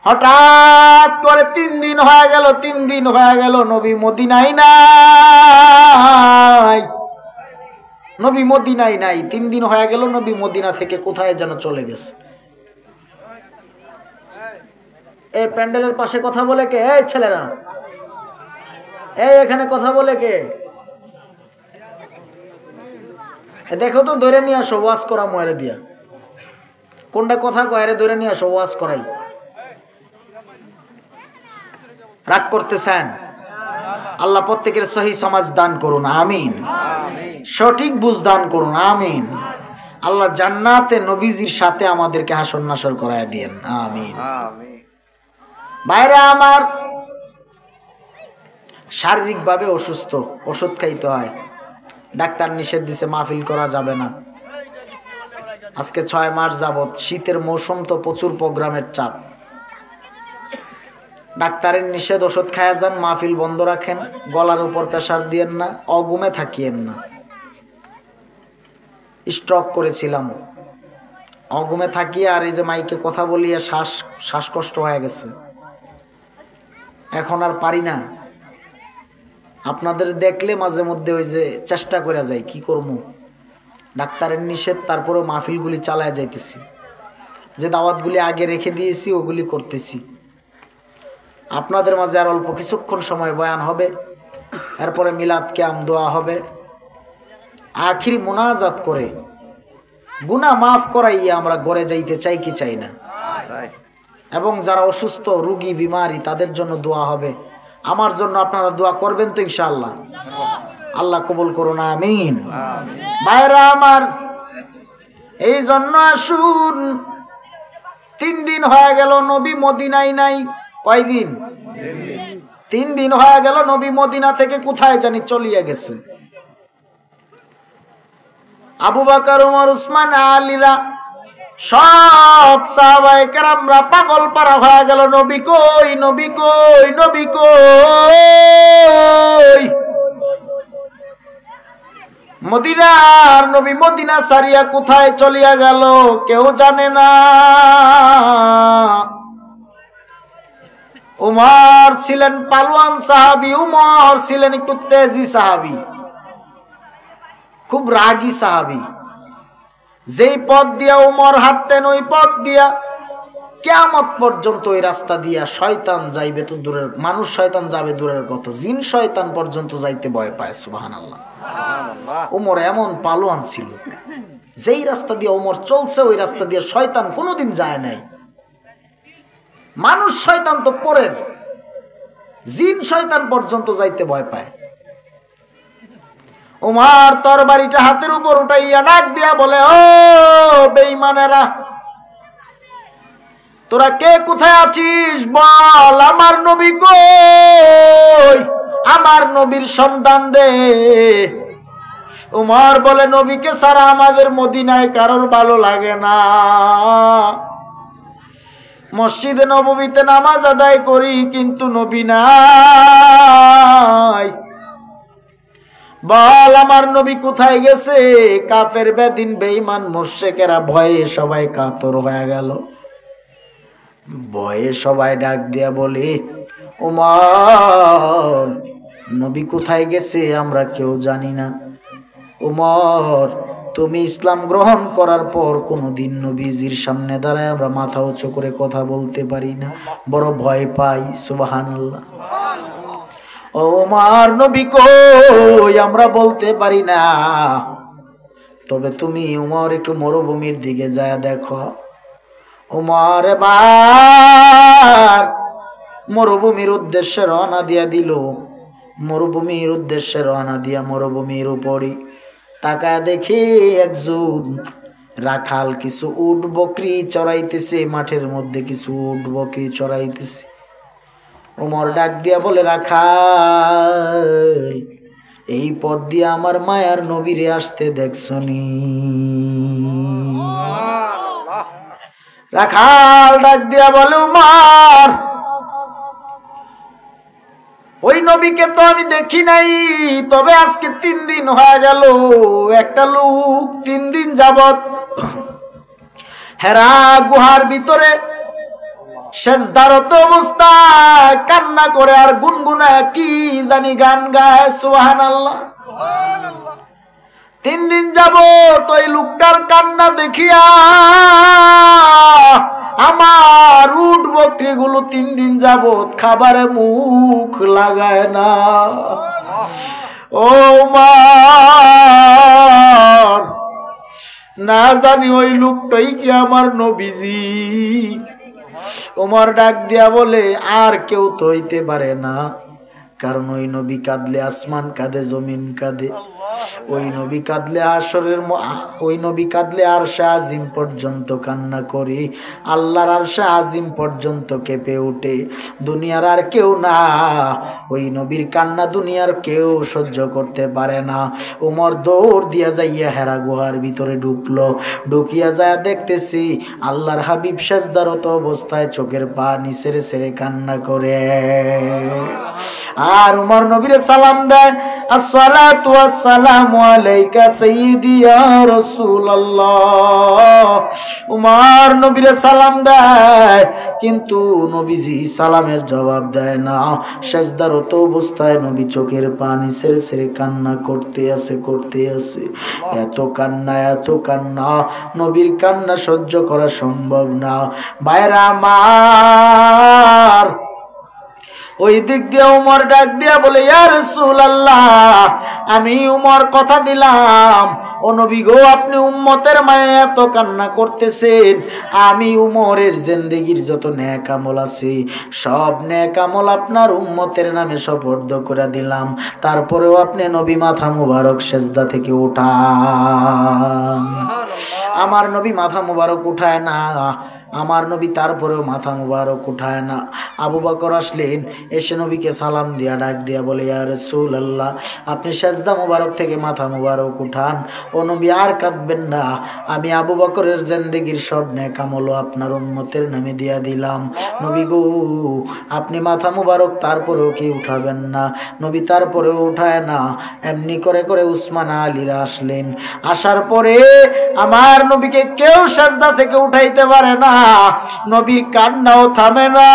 Speaker 1: হঠাৎ করে 3 দিন হয়ে গেল, 3 দিন হয়ে গেল নবী মদিনায় নাই। নবী মদিনায় নাই, 3 দিন হয়ে গেল নবী মদিনা থেকে কোথায় যেন চলে গেছে। এই প্যান্ডেলের পাশে কথা বলে কে? এই ছেলেরা, এই এখানে কথা বলে কে? দেখো তো, ধরে নিয়ে আসো, ওয়াজ করা মরে দিয়া। কোনটা কথা কয় রে? ধরে নিয়ে আসো, ওয়াজ করাই। রাগ করতেছেন? আল্লাহ প্রত্যেকের সহি সমাজ দান করুন, আমিন। সঠিক বুঝ দান করুন, আমিন। আল্লাহ জান্নাতে নবীজির সাথে আমাদেরকে হাসর নাসর করায় দিয়েন, আমিন। ভাইরা আমার, শারীরিকভাবে অসুস্থ, ওষুধ খাইতে হয়। ডাক্তার নিষেধ দিছে, মাহফিল করা যাবে না। আজকে 6 মাস যাবত, শীতের মৌসুম তো প্রচুর প্রোগ্রামের চাপ। ডাক্তারের নিষেধ, ওষুধ খায়া যান, মাহফিল বন্ধ রাখেন, গলার উপর প্রেসার দিয়েন না, অগুমে থাকিয়েন না। স্ট্রোক করেছিলাম, অগুমে থাকিয়ে আর এই যে মাইকে কথা বলিয়ে শ্বাসকষ্ট হয়ে গেছে। এখন আর পারি না। আপনাদের দেখলে মাঝে মধ্যে ওই যে চেষ্টা করে যাই, কি করবো, ডাক্তারের নিষেধ, তারপরেও মাহফিলগুলি চালায় যাইতেছি। যে দাওয়াতগুলি আগে রেখে দিয়েছি ওগুলি করতেছি। আপনাদের মাঝে আর অল্প কিছুক্ষণ সময় বয়ান হবে, এরপরে মিলাদ কিয়াম দোয়া হবে। আখির মুনাজাত করে গুনাহ মাফ করাইয়া আমরা ঘরে যাইতে চাই কি চাই না? এবং যারা অসুস্থ, রোগী, বিমারি, তাদের জন্য দোয়া হবে। আমার জন্য আপনারা দোয়া করবেন তো ইনশাআল্লাহ? আল্লাহ কবুল করুন, আমিন। ভাইরা আমার, এই জন্য আসুন, 3 দিন হয়ে গেল নবী মদিনায় নাই। কয়দিন? 3 দিন হয়ে গেল নবী মদিনা থেকে কোথায় জানি চলিয়ে গেছে। আবু বকর, ওমর, উসমান, আলীরা সব সাহাবায়ে কেরামরা পাগল পারা হয়ে গেল, নবী কই, নবী কই, নবী কই। মদিনার নবী মদিনা সারিয়া কোথায় চলিয়া গেল কেউ জানে না। উমর ছিলেন পালোয়ান সাহাবী, উমর ছিলেন একটু তেজি সাহাবী, খুব রাগী সাহাবী। যেই পথ দিয়া উমর হাঁটতেন, ওই পথ দিয়া কিয়ামত পর্যন্ত ওই রাস্তা দিয়া শয়তান যাইবে তো দূরের, মানুষ শয়তান যাবে দূরের কথা, জিন শয়তান পর্যন্ত যাইতে ভয় পায়। সুবহানাল্লাহ। উমর এমন পালোয়ান ছিল, যেই রাস্তা দিয়ে উমর চলছে ওই রাস্তা দিয়ে শয়তান কোনোদিন যায় নাই। মানুষ শয়তান তো পরের, জিন শয়তান পর্যন্ত যাইতে ভয় পায়। উমর তরবারিটা হাতের উপর উঠাইয়া ডাক দিয়া বলে, ও বেঈমানেরা, তোরা কে কোথায় আছিস বল, আমার নবী কই, আমার নবীর সন্ধান দে। উমর বলে, নবীকে ছাড়া আমাদের মদিনায় কারোর ভালো লাগে না। মসজিদে নববীতে নামাজ আদায় করি, কিন্তু নবী নাই। বল আমার নবী কোথায় গেছে? কাফের, বেদিন, বেঈমান, মুশরিকেরা ভয়ে সবাই কাতর হয়ে গেল। ভয়ে সবাই ডাক দিয়া বলে, উমর, নবী কোথায় গেছে আমরা কেউ জানি না। উমর, তুমি ইসলাম গ্রহণ করার পর কোনোদিন নবীজির সামনে দাঁড়ায় আমরা মাথা উঁচু করে কথা বলতে পারি না, বড় ভয় পাই। সুবহানাল্লাহ। ও উমর, নবী কই আমরা বলতে পারি না। তবে তুমি উমর একটু মরুভূমির দিকে যায় দেখো। উমর এবার মরুভূমির উদ্দেশ্যে রওনা দিয়া দিল। মরুভূমির উদ্দেশ্যে রওনা দিয়া মরুভূমির উপরই তাকায় দেখে একজন রাখাল কিছু উট বকরি চড়াইতেছে, মাঠের মধ্যে কিছু উট বকরি চড়াইতেছে। ওমর ডাক দিয়া বলে, রাখাল, এই পথ দিয়ে আমার মায়ার নবীরে আসতে দেখছনি? রাখাল ডাক দিয়া বলে, উমর, ওই নবীকে তো আমি দেখি নাই, তবে আজকে 3 দিন হয়ে গেল একটা লোক 3 দিন যাবত হেরা গুহার ভিতরে সেজদারত অবস্থায় কান্না করে আর গুনগুনায় কি জানি গান গায়, সুবহানাল্লাহ। 3 দিন যাবত ওই লোকটার কান্না দেখিয়া আমার উট বকরিগুলো 3 দিন যাবত খাবারে মুখ লাগায় না। ও মা, না জানি ওই লোকটাই কি আমার নবীজি? ওমর ডাক দিয়া বলে, আর কেউ তো হইতে পারে না, কারণ ওই নবী কাঁদলে আসমান কাঁদে, জমিন কাঁদে। ওই নবী কাঁদলে ওই নবী কাঁদলে আরশে আজিম পর্যন্ত কান্না করে, আল্লাহর আরশে আজিম পর্যন্ত কেঁপে ওঠে। দুনিয়ার আর কেউ না, ওই নবীর কান্না দুনিয়ার কেউ সহ্য করতে পারে না। ওমর দৌড় দিয়া যাইয়া হেরা গুহার ভিতরে ঢুকলো। ঢুকিয়া যায় দেখতেছি আল্লাহর হাবিব সেজদারত অবস্থায় চোখের পানি ছেড়ে ছেড়ে কান্না করে। আর উমর নবীরে সালাম দেয়, আসসালাতু ওয়াসসালামু আলাইকা সাইয়্যিদি ইয়া রাসূলুল্লাহ। উমর নবীরে সালাম দেয়, কিন্তু নবীজি সালামের জবাব দেয় না। সেজদারত অবস্থায় নবী চোখের পানি ছেড়ে ছেড়ে কান্না করতে আছে। এত কান্না, নবীর কান্না সহ্য করা সম্ভব না। ভাইরা আমার, ওই দিক দিয়ে উমর ডাক দিয়া বলে, ইয়া রাসূলুল্লাহ, আমি উমর কথা দিলাম, ও নবী গো, আপনি উম্মতের মায়ে এত কান্না করতেছেন, আমি উমরের জিন্দেগির যত নেক আমল আছে সব নেক আমল আপনার উম্মতের নামে সুপর্দ করে দিলাম। তারপরেও আপনি নবী মাথা মুবারক সেজদা থেকে উঠান। আমার নবী মাথা মুবারক উঠায় না, আমার নবী তারপরেও মাথা মুবারক উঠায় না। আবু বকর আসলেন, এসে নবীকে সালাম দিয়া ডাক দিয়া বলে, ইয়া রাসূলুল্লাহ, আপনি সেজদা মুবারক থেকে মাথা মুবারক উঠান। ও নবী, আর কাঁদবেন না, আমি আবু বকরের জিন্দেগির সব নেক আমল আপনার উম্মতের নামে দিয়া দিলাম। নবী গো, আপনি মাথা মুবারক তারপরেও কি উঠাবেন না? নবী তারপরেও উঠায় না। এমনি করে করে উসমান আলীরা আসলেন। আসার পরে আমার নবীকে কেউ সেজদা থেকে উঠাইতে পারে না। নবীর কান্নাও থামে না।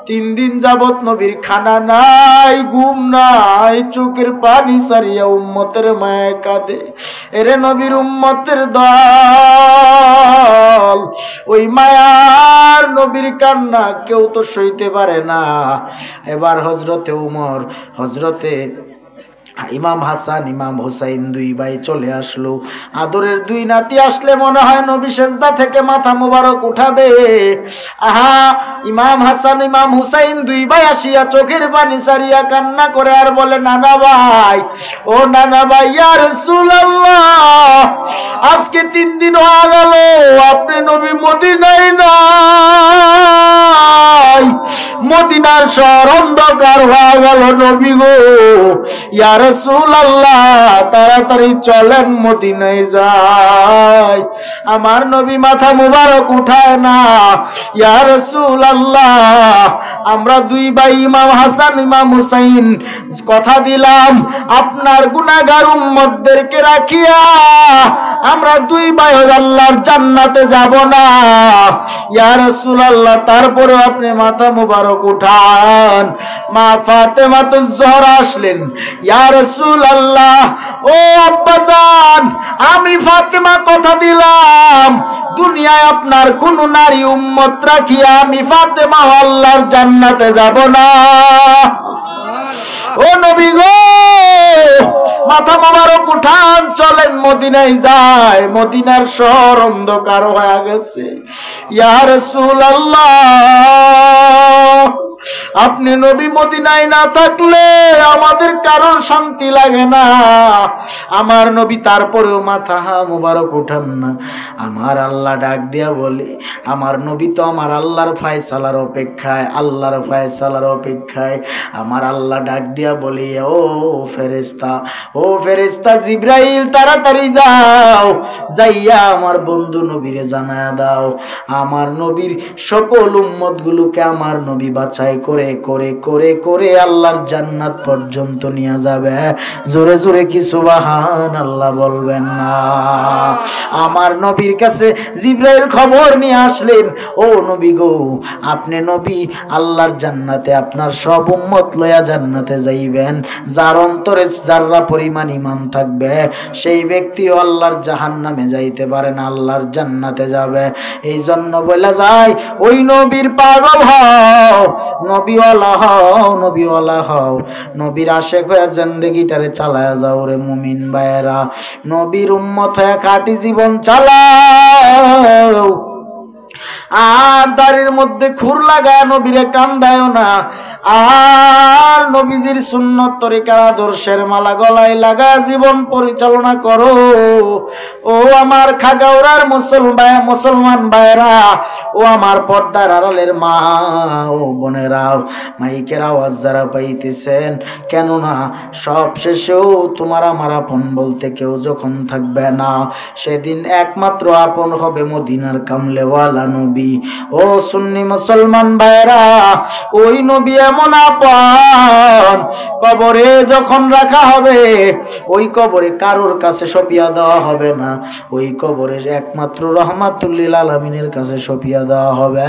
Speaker 1: 3 দিন যাবত নবীর খানা নাই, ঘুম নাই, চোখের পানি সারিয়া উম্মতের মায়া কাঁদে। এরে নবীর উম্মতের দল, ওই মায়ার নবীর কান্না কেউ তো সইতে পারে না। এবার হযরতে উমর, হযরতে ইমাম হাসান, ইমাম হুসাইন 2 ভাই চলে আসলো। আদরের 2 নাতি আসলে মনে হয় নবী সেজদা থেকে মাথা মুবারক উঠাবে। আহা, ইমাম হাসান, ইমাম হুসাইন 2 ভাই আসিয়া চোখের পানি সারিয়া কান্না করে আর বলে, নানা ভাই, ও নানা ভাই, ইয়া রাসূলুল্লাহ, আজকে 3 দিন হয়ে গেল আপনি নবী মদিনায় নাই। মদিনার শহর অন্ধকার হয়ে গেল নবী গো। ইয়া রাসূলুল্লাহ, তাড়াতাড়ি চলেন মদিনায় যাই। আমার নবী মাথা মুবারক উঠায় না। ইয়া রাসূলুল্লাহ, আমরা 2 ভাই ইমাম হাসান, ইমাম হুসাইন কথা দিলাম, আপনার গুনাহগার উম্মতদেরকে রাখিয়া আমরা 2 ভাই আল্লাহর জান্নাতে যাব না। ইয়া রাসূলুল্লাহ, তারপরে আপনি মাথা মুবারক উঠান। মা ফাতেমাতুজ জোহরা আসলেন, ইয়া রাসূলুল্লাহ, ও আব্বাজান, আমি ফাতেমা কথা দিলাম, দুনিয়ায় আপনার কোন নারী উম্মত রাখিয়া আমি ফাতেমা আল্লাহর জান্নাতে যাব না। ও নবী গো, মাথা মোবারক উঠান, চলেন মদিনায় যায়। মদিনার শহর অন্ধকার হয়ে গেছে। ইয়া রাসূলুল্লাহ, আপনি নবী মদিনায় না থাকলে আমাদের কারোর শান্তি লাগে না। আমার নবী তারপরেও মাথা মোবারক উঠান না। আমার আল্লাহ ডাক দিয়া বলে, আমার নবী তো আমার আল্লাহর ফয়সালার অপেক্ষায়, আল্লাহর ফয়সালার অপেক্ষায়। আমার আল্লাহ ডাক দিয়া বলে, ও ফেরেশতা, ও ফেরেশতা জিবরাইল, তাড়াতাড়ি যাও, যাইয়া আমার বন্ধু নবীরে জানায়া দাও, আমার নবীর সকল উম্মত গুলোকে আমার নবী বাছাই করে করে করে করে আল্লাহর জান্নাত পর্যন্ত নিয়ে যাবে। জোরে জোরে কি সুবহানাল্লাহ বলবেন না? আমার নবীর কাছে জিবরাইল খবর নিয়ে আসলেন, ও নবী গো, আপনি নবী আল্লাহর জান্নাতে আপনার সব উম্মত লয়া জান্নাতে যাইবেন। যার অন্তরে যাররা পরিমাণ ঈমান থাকবে সেই ব্যক্তিও আল্লাহর জাহান্নামে যাইতে পারে না, আল্লাহর জান্নাতে যাবে। এই জন্য বলা যায়, ওই নবীর পাগল হও, নবীওয়ালা হও, নবীওয়ালা হও, নবীর আশেক হয়ে জিন্দেগিটারে চালায়া যাও রে মুমিন ভাইয়েরা। নবীর উম্মত হয়ে খাঁটি জীবন চালাও। আর দাড়ির মধ্যে খুর লাগায় নবীরে কান্দায় না। আর নবীজির সুন্নত তরিকার আদর্শের মালা গলায় লাগায় জীবন পরিচালনা করো। ও আমার খাগাউরার মুসলমান ভাইরা, ও আমার পর্দার আড়ালের মা ও বোনেরাও, মাইকের আওয়াজ যারা পাইতেছেন, কেননা সব শেষেও তোমার আমার আপন বলতে কেউ যখন থাকবে না, সেদিন একমাত্র আপন হবে মদিনার কামলেওয়ালা নবী। ও সুন্নি মুসলমান ভাইরা, ওই নবী এমন আপন, কবরে যখন রাখা হবে, ওই কবরে কারোর কাছে সপিয়া দেওয়া হবে না, ওই কবরে একমাত্র রহমাতুল্লিল আলামিনের কাছে সপিয়া দেওয়া হবে।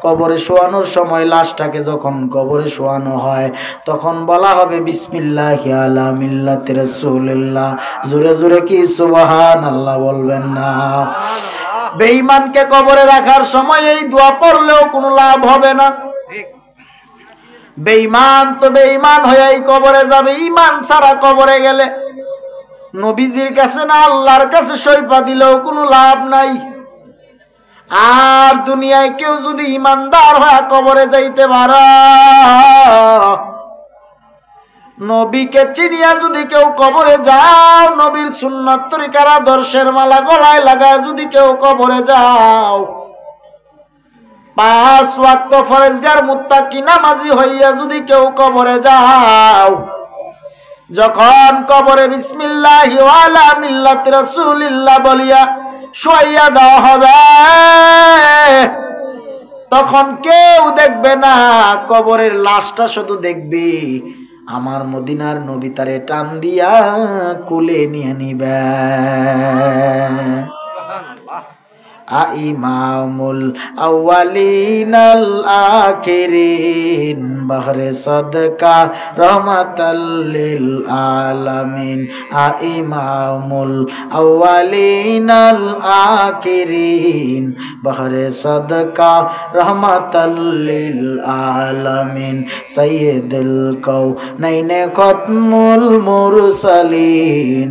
Speaker 1: কবরে শোয়ানোর সময় লাশটাকে যখন কবরে শোয়ানো হয়, তখন বলা হবে বিসমিল্লাহি আলা মিল্লাতি রাসূলিল্লাহ। জোরে জোরে কি সুবহানাল্লাহ বলবেন না? বেঈমানকে কবরে রাখার সময় এই দোয়া পড়লেও কোনো লাভ হবে না। বেঈমান তো বেঈমান হয়েই কবরে যাবে। ঈমান ছাড়া কবরে গেলে নবীজির কাছে না আল্লাহর কাছে সইপা দিলেও কোনো লাভ নাই। আর দুনিয়ায় কেউ যদি ঈমানদার হয়ে কবরে যাইতে পারে, নবীকে চিনিয়া যদি কেউ কবরে যাও, নবীর সুন্নাত তরিকার আদর্শের মালা গলায় লাগায় যদি কেউ কবরে যাও, 5 ওয়াক্ত ফরজগার মুত্তাকি নামাজি হইয়া যদি কেউ কবরে যাও, যখন কবরে বিসমিল্লাহি ওয়ালা মিল্লাতি রাসূলিল্লাহ বলিয়া শুইয়া দেওয়া হবে, তখন কেউ দেখবে না, কবরের লাশটা শুধু দেখবি আমার মদিনার নবী তারে টান দিয়া কোলে নিয়ে নিবে। ইমামুল আউয়ালিনাল আখিরিন বাহরে সদকা রহমাতাল লিল আলামিন। ইমামুল আউয়ালিনাল আখিরিন বাহরে সদকা রহমাতাল লিল আলামিন। সাইয়্যিদুল কাউনাইনে খতমুল মুরসালিন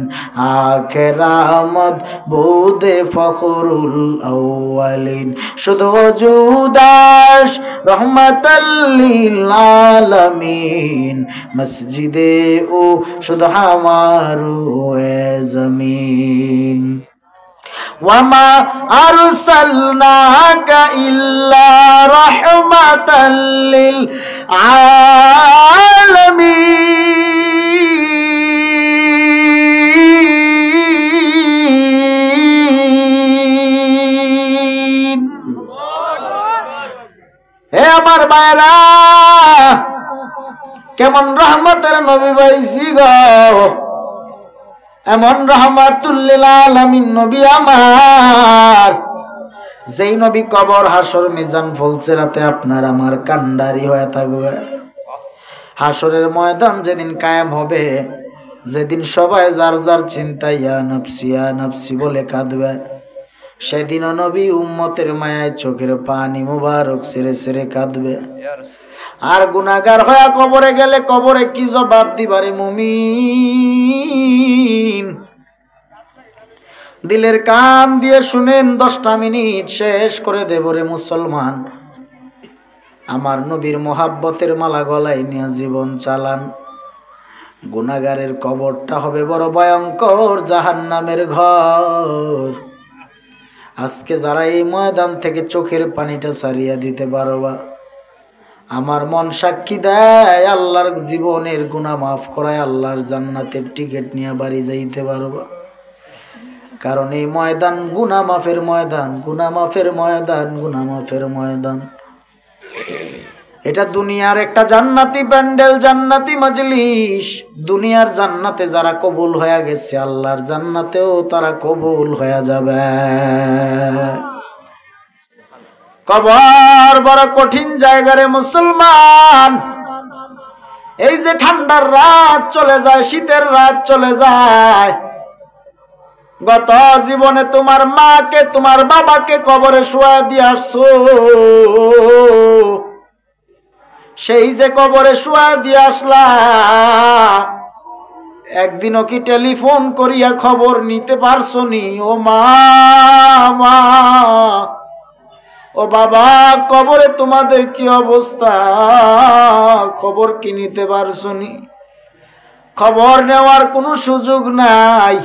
Speaker 1: আখির আহমদ বুদে ফখরুল আউয়ালিন। শুধু জুদাস রহমাতাল লিল আলামিন মসজিদে ও শুধু হামারু এ জমিন। ওয়ামা আরসালনাকা ইল্লা রাহমাতাল লিল আলামিন। হে আমার ভাইরা, কেমন রহমতের নবী পাইছি গো, এমন রহমাতুল লিল আলামিন নবী আমার, যেই নবী কবর হাসর মিজান ফুলসিরাতে আপনার আমার কান্ডারি হয়ে থাকবে। হাসরের ময়দান যেদিন কায়েম হবে, যেদিন সবাই যার যার চিন্তায় ইয়া নফসি বলে কাঁদবে, সেদিনও নবী উম্মতের মায়ায় চোখের পানি মুবারক ছেড়ে ছেড়ে কাঁদবে। আর গুনাহগার হয়ে কবরে গেলে কবরে কি জবাব দিবারে মুমিন? দিলের কান দিয়ে শুনেন, 10টা মিনিট শেষ করে দেব রে মুসলমান। আমার নবীর মোহাব্বতের মালা গলায় নিয়ে জীবন চালান। গুনাহগারের কবরটা হবে বড় ভয়ঙ্কর জাহান্নামের ঘর। আজকে যারা এই ময়দান থেকে চোখের পানিটা ছাড়িয়ে দিতে পারবা, আমার মন সাক্ষী দেয় আল্লাহর জীবনের গুনাহ মাফ করায় আল্লাহর জান্নাতের টিকিট নিয়ে বাড়ি যাইতে পারবা। কারণ এই ময়দান গুনাহ মাফের ময়দান, গুনাহ মাফের ময়দান, গুনাহ মাফের ময়দান। এটা দুনিয়ার একটা জান্নাতি প্যান্ডেল, জান্নাতি মজলিস। দুনিয়ার জান্নাতে যারা কবুল হয়ে গেছে, আল্লাহর জান্নাতেও তারা কবুল হয়ে যাবে। কবর বড় কঠিন জায়গা রে মুসলমান। এই যে ঠান্ডার রাত চলে যায়, শীতের রাত চলে যায়, গত জীবনে তোমার মাকে তোমার বাবাকে কবরে শুয়া দিয়ে আসছো, সেই যে কবরে শুয়া দিয়ে আসলা, একদিনও কি টেলিফোন করিয়া খবর নিতে পারছো নি? ও মা, ও বাবা, কবরে তোমাদের কি অবস্থা, খবর কি নিতে পারছো নি? খবর নেওয়ার কোনো সুযোগ নাই।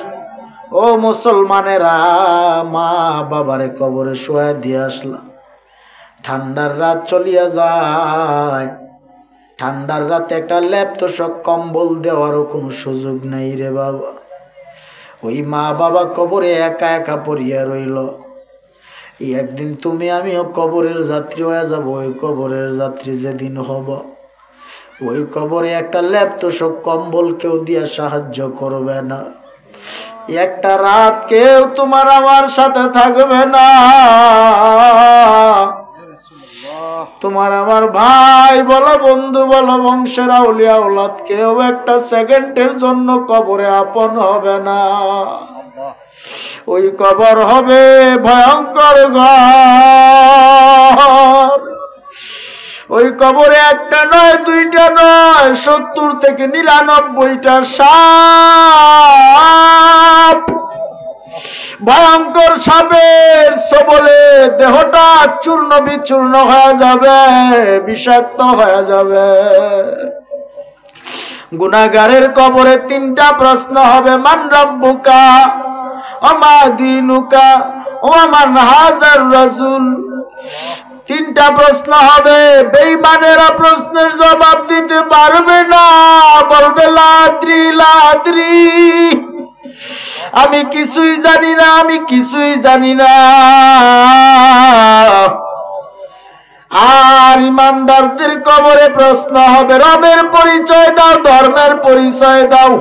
Speaker 1: ও মুসলমানেরা, মা বাবারে কবরে শুয়া দিয়ে আসলা, ঠান্ডার রাত চলিয়া যায়, ঠান্ডার রাতে একটা ল্যাপ তোষক কম্বল দেওয়ারও কোনো সুযোগ নাই রে বাবা। ওই মা বাবা কবরে একা একা পড়িয়া রইল। একদিন তুমি আমিও কবরের যাত্রী হয়ে যাব। ওই কবরের যাত্রী যেদিন হব, ওই কবরে একটা ল্যাপ তোষক কম্বল কেউ দিয়া সাহায্য করবে না। একটা রাত কেউ তোমার আমার সাথে থাকবে না। তোমার আমার ভাই বলো, বন্ধু বলো, বংশের আউলিয়া আওলাদ কেউ একটা সেকেন্ডের জন্য কবরে আপন হবে না। ওই কবর হবে ভয়ঙ্কর ঘর। ওই কবরে একটা নয়, দুইটা নয়, 70 থেকে 99টা সাপ, ভয়ঙ্কর সাপের সবলে দেহটা চূর্ণ বিচূর্ণ হয়ে যাবে, বিষাক্ত হয়ে যাবে। গুনাহগারের কবরে 3টা প্রশ্ন হবে, মান রাব্বুকা, ওমা দীনুকা, ওয়া মান হাযার রাসূল। 3টা প্রশ্ন হবে। বেঈমানেরা প্রশ্নের জবাব দিতে পারবে না, বলবে লাদ্রি লাদ্রি, আমি কিছুই জানি না, আমি কিছুই জানি না। আর ইমানদারদের কবরে প্রশ্ন হবে, রবের পরিচয় দাও, ধর্মের পরিচয় দাও,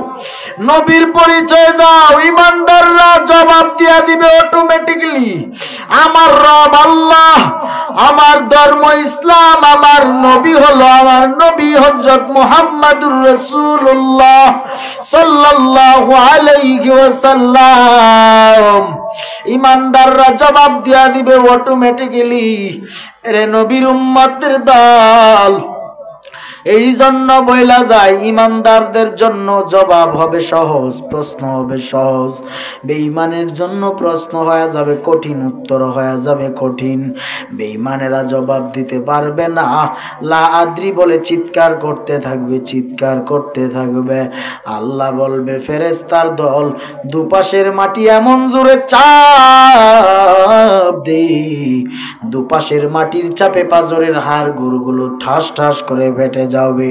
Speaker 1: নবীর পরিচয় দাও। ইমানদাররা জবাব দিয়া দিবে অটোমেটিক্যালি, আমার রব আল্লাহ, আমার ধর্ম ইসলাম, আমার নবী হলো আমার নবী হযরত মুহাম্মদুর রাসূলুল্লাহ সাল্লাল্লাহু আলাইহি ওয়াসাল্লাম। ইমানদাররা জবাব দিয়া দিবে অটোমেটিক্যালি, রে নবীর উম্মতের দল। এই জন্য বইলা যায়, ইমানদারদের জন্য জবাব হবে সহজ, প্রশ্ন হবে সহজ। বেঈমানের জন্য প্রশ্ন হয়ে যাবে কঠিন, উত্তর হয়ে যাবে কঠিন। বেঈমানেরা জবাব দিতে পারবে না, লা আদ্রি বলে চিৎকার করতে থাকবে, চিৎকার করতে থাকবে। আল্লাহ বলবে, ফেরেশতার দল, দুপাশের মাটি এমন জোরে চাপ দে, দুপাশের মাটির চাপে পাজরের হাড় গুড়গুলো ঠাস ঠাস করে ফেটে যাবে।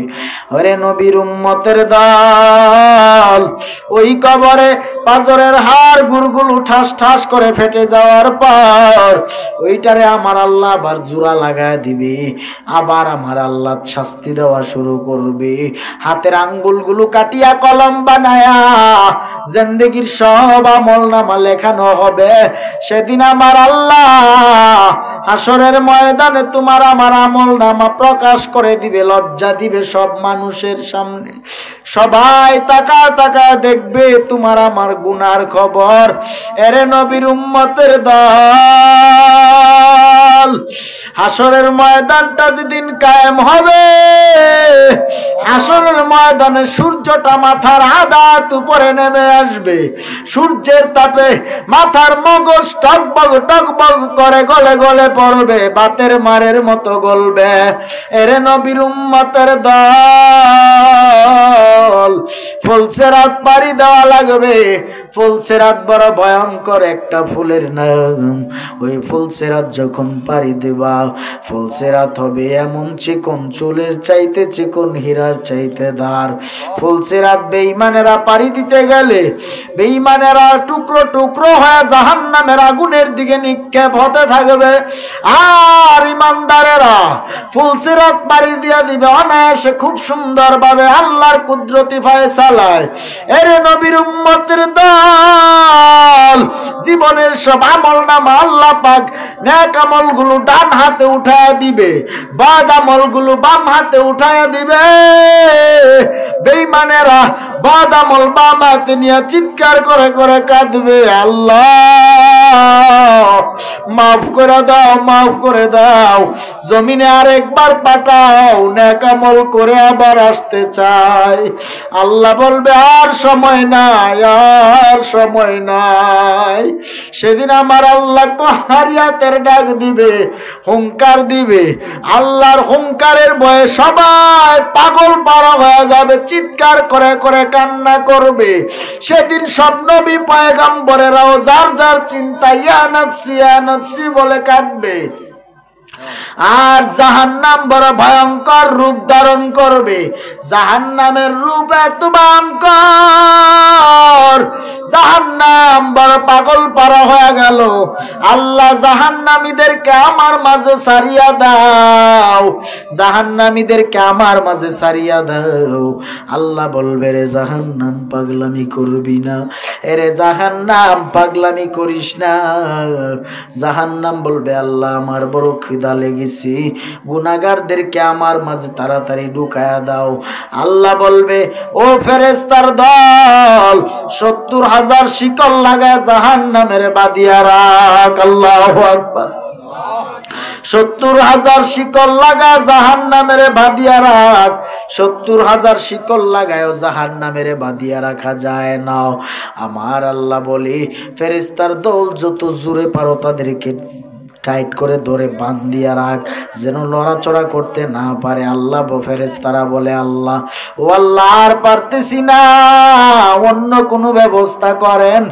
Speaker 1: ওরে নবীর উম্মতের দল, ওই কবরে পাজরের হাড় গুড়গুলো ঠাস ঠাস করে ফেটে যাওয়ার পর ওইটারে আমার আল্লাহ আবার জোড়া লাগায় দিবে, আবার আমার আল্লাহ শাস্তি দেওয়া শুরু করবে। হাতের আঙ্গুলগুলো কাটিয়া কলম বানায়া জিন্দেগীর সব আমল নামা লেখানো হবে। সেদিন আমার আল্লাহ হাসরের ময়দানে তোমার আমার আমলনামা প্রকাশ করে দিবে, লজ্জা দিবে সব মানুষের সামনে। সবাই তাকায় তাকায় দেখবে তোমার আমার গুনার খবর। এরে নবীর উম্মতের দল, হাসরের ময়দানটা যেদিন কায়েম হবে, হাসরের ময়দানে সূর্যটা মাথার আদাত উপরে নেমে আসবে। সূর্যের তাপে মাথার মগজ টকবগ টকবগ করে গলে গলে পড়বে, বাতের মারের মতো গলবে। এরে নবীর উম্মতের দল, ফুলসেরাত পাড়ি দেওয়া লাগবে। ফুলসেরাত বড় ভয়ঙ্কর একটা ফুলের নাম। ওই ফুলসেরাত যখন পাড়ি দেবা, ফুলসেরাত হবে এমন চিকন, চুলের চাইতে চিকন, হীরার চাইতে ধার। ফুলসেরাত বেঈমানেরা পাড়ি দিতে গেলে বেঈমানেরা টুকরো টুকরো হয়ে জাহান্নামের আগুনের দিকে নিক্ষেপ হতে থাকবে। আর ইমানদারেরা ফুলসিরাত পাড়ি দিয়ে দিবে অনায়াসে, খুব সুন্দর ভাবে আল্লাহর কুদরতি ফায়সালায়। এরে নবীর উম্মতের দল, জীবনের সব আমলনামা আল্লাহ পাক নেক আমলগুলো ডান হাতে উঠায়া দিবে, বাদ আমলগুলো বাম হাতে উঠায়া দিবে। বেঈমানেরা বাদ আমল বাম হাতে নিয়ে চিৎকার করে করে কাঁদবে, আল্লাহ মাফ করে দাও, মাফ করে দাও, জমিনে আরেকবার পাঠাও, নেক আমল করে আবার আসতে চাই। আল্লাহ বলবে আর সময় নাই, আর সময় নাই। সেদিন আমার আল্লাহ কহারিয়াতের ডাক দিবে, হুঙ্কার দিবে। আল্লাহর হুঙ্কারের ভয়ে সবাই পাগল পারা হয়ে যাবে, চিৎকার করে করে কান্না করবে। সেদিন সব নবী পয়গম্বরেরাও যার যার চিন্তা ইয়া নফসি ইয়া নফসি বলে কাঁদবে। আর জাহান্নাম বড় ভয়ঙ্কর রূপ ধারণ করবে। জাহান্নামের রূপ এত ভয়ঙ্কর, জাহান্নাম বড় পাগল পারা হয়ে গেল। আল্লাহ জাহান্নামীদেরকে আমার মাঝে সারিয়া দাও, জাহান্নামীদেরকে আমার মাঝে সারিয়া দাও। আল্লাহ বলবে, রে জাহান্নাম পাগলামি করবি না, এরে জাহান্নাম পাগলামি করিস না। জাহান্নাম বলবে, আল্লাহ আমার বড় খিদা লেগেছি, গুনাহগারদেরকে আমার মাঝে তাড়াতাড়ি ঢুকায়া দাও। আল্লাহ বলবে, ও ফেরেশতার দল, ৭০,০০০ শিকল লাগায় জাহান্নামের বাঁধিয়া রাখ। আল্লাহু আকবার। ৭০,০০০ শিকল লাগা জাহান্নামের বাঁধিয়া রাখ। ৭০,০০০ শিকল লাগায় জাহান্নামের বাঁধিয়া রাখা যায় না। আমার আল্লাহ বলি, ফেরেশতার দল যত জোরে পারো তাদেরকে টাইট করে ধরে বাঁধ দিয়া রাখ, যেন নড়াচড়া করতে না পারে। আল্লাহ ফেরেশতারা বলে, আল্লাহ ও আল্লাহ আর পারতেছি না, অন্য কোনো ব্যবস্থা করেন।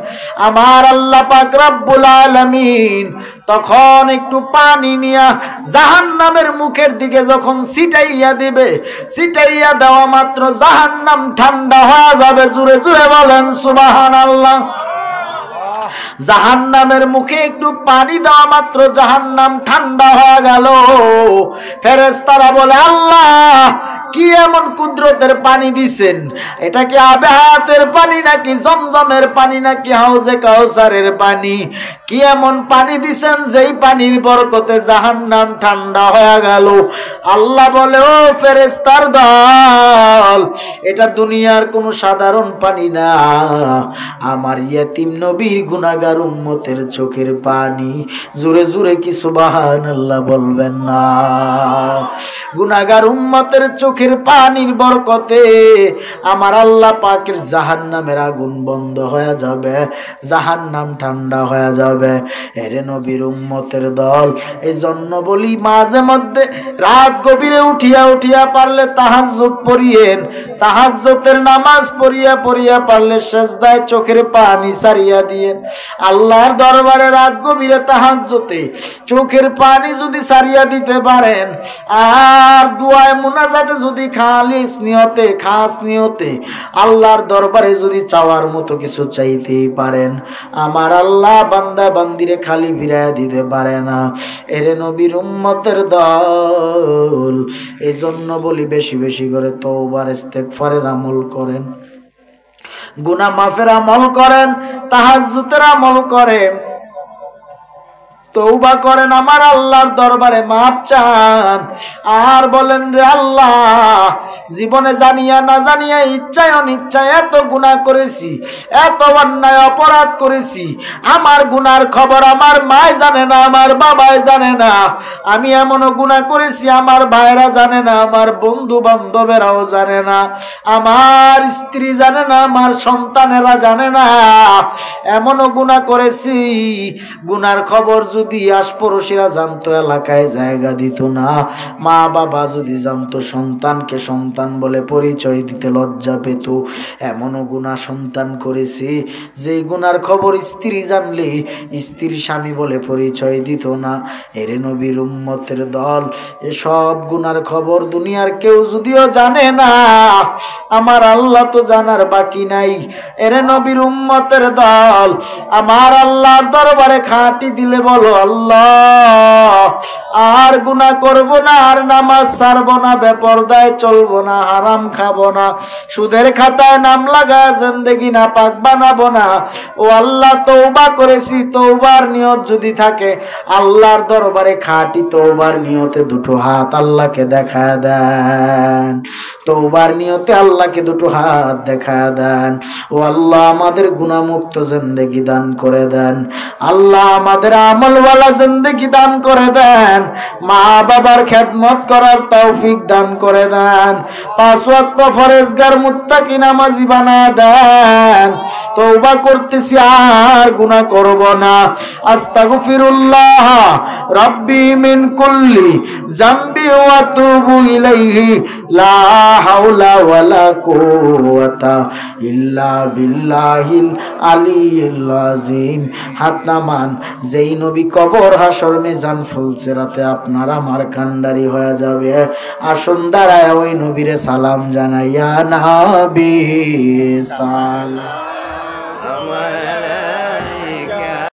Speaker 1: আমার আল্লাহ পাক রব্বুল আলামিন তখন একটু পানি নিয়া জাহান্নামের মুখের দিকে যখন ছিটাইয়া দিবে, ছিটাইয়া দেওয়া মাত্র জাহান্নাম ঠান্ডা হয়ে যাবে। জুড়ে জুড়ে বলেন সুবহানাল্লাহ। জাহান্নামের মুখে একটু পানি দেওয়া মাত্র জাহান্নাম ঠান্ডা হয়ে গেল। ফেরেশতারা বলে, আল্লাহ কি এমন কুদরতের পানি দিছেন? এটা কি আবে হায়াতের পানি নাকি জমজমের পানি নাকি হাউজে কাউসারের পানি? কি এমন পানি দিছেন যেই পানির বরকতে জাহান্নাম ঠান্ডা হয়ে গেল? আল্লাহ বলে, ও ফেরেশতার দল, এটা দুনিয়ার কোনো সাধারণ পানি না, আমার ইয়াতীম নবীর গুনাহগার উম্মতের চোখের পানি। জোরে জোরে কি সুবহানাল্লাহ বলবেন না? গুনাহগার উম্মতের চোখের পানির বরকতে আমার আল্লাহ পাকের জাহান্নামের আগুন বন্ধ হয়ে যাবে, জাহান্নাম ঠান্ডা হয়ে যাবে। এরে নবীর উম্মতের দল, এই জন্য বলি মাঝে মধ্যে রাত গভীরে উঠিয়া উঠিয়া পারলে তাহাজ্জুদ পড়িয়েন, তাহাজ্জুদের নামাজ পড়িয়া পড়িয়া পারলে সিজদায় চোখের পানি সারিয়া দিয়েন। আল্লাহর দরবারে রাত গভীরে তাহাজ্জুদে চোখের পানি যদি সারিয়া দিতে পারেন, আর দুআয়ে মুনাজাতে যদি খালিস নিয়তে, খাস নিয়তে আল্লাহর দরবারে যদি চাওয়ার মতো কিছু চাইতেই পারেন, আমার আল্লাহ বান্দা বান্দিরে খালি ফিরাইয়া দিতে পারে না। এরে নবীর উম্মতের দল, এই জন্য বলি বেশি বেশি করে তওবার ইস্তেগফারের আমল করেন, গুনাহ মাফের আমল করেন, তাহাজ্জুদের আমল করেন। তওবা করেন, আমার আল্লাহর দরবারে মাপ চান, আর বলেন রে আল্লাহ, জীবনে জানিয়া না জানিয়া ইচ্ছায় অনিচ্ছায় এত গুনাহ করেছি, এত অন্যায় অপরাধ করেছি, আমার গুনার খবর আমার মায় জানে না, আমার বাবায় জানে না। আমি এমনও গুনাহ করেছি আমার ভাইরা জানে না, আমার বন্ধু বান্ধবেরাও জানে না, আমার স্ত্রী জানে না, আমার সন্তানেরা জানে না। এমনও গুনাহ করেছি, গুনার খবর যদি আশপাশিরা জানতো এলাকায় জায়গা দিত না, মা বাবা যদি জানতো সন্তানকে সন্তান বলে পরিচয় দিতে লজ্জা পেত। এমনও গুনাহ সন্তান করেছি যে গুনার খবর স্ত্রী জানলে স্ত্রী স্বামী বলে পরিচয় দিত না। এরে নবীর উম্মতের দল, এসব গুনার খবর দুনিয়ার কেউ যদিও জানে না, আমার আল্লাহ তো জানার বাকি নাই। এরে নবীর উম্মতের দল, আমার আল্লাহর দরবারে খাঁটি দিলে বলো আল্লাহ, আর গুনাহ করব না, আর নামাজ ছাড়বো না, বেপরদায় চলবো না, হারাম খাবো না, সুদের খাতায় নাম লাগা জিন্দেগি না পাক বানাবো না। ও আল্লাহ, তওবা করেছি, তওবার নিয়ত যদি থাকে আল্লাহর দরবারে খাঁটি তওবার নিয়তে দুটো হাত আল্লাহকে দেখা দেন, তওবার নিয়তে আল্লাহকে দুটো হাত দেখা দেন। ও আল্লাহ, আমাদের গুনাহমুক্ত জিন্দেগি দান করে দেন, আল্লাহ আমাদের আমলওয়ালা জিন্দেগি দান করে দেন, মা বাবার খেদমত করার তৌফিক দান করে দেন, 5 ওয়াক্ত ফরজগার মুত্তাকি নামাজি বানায় দেন। তওবা করতেছি, আর গুনাহ করব না। আস্তাগফিরুল্লাহ রাব্বি মিন কুল্লি যামবি ওয়া আতুবু ইলাইহি লা হাওলা ওয়ালা কুওয়াতা ইল্লা বিল্লাহিল আলিয়্যিল আযীম। হাত নামান, যেই নবী কবর হাসর মিজান ফুলসিরাতে আপনার আমার কান্ডারি হয়ে যাবে, আসুন দাঁড়ায় ওই নবীরে সালাম জানাইয়া, নবী সালাম।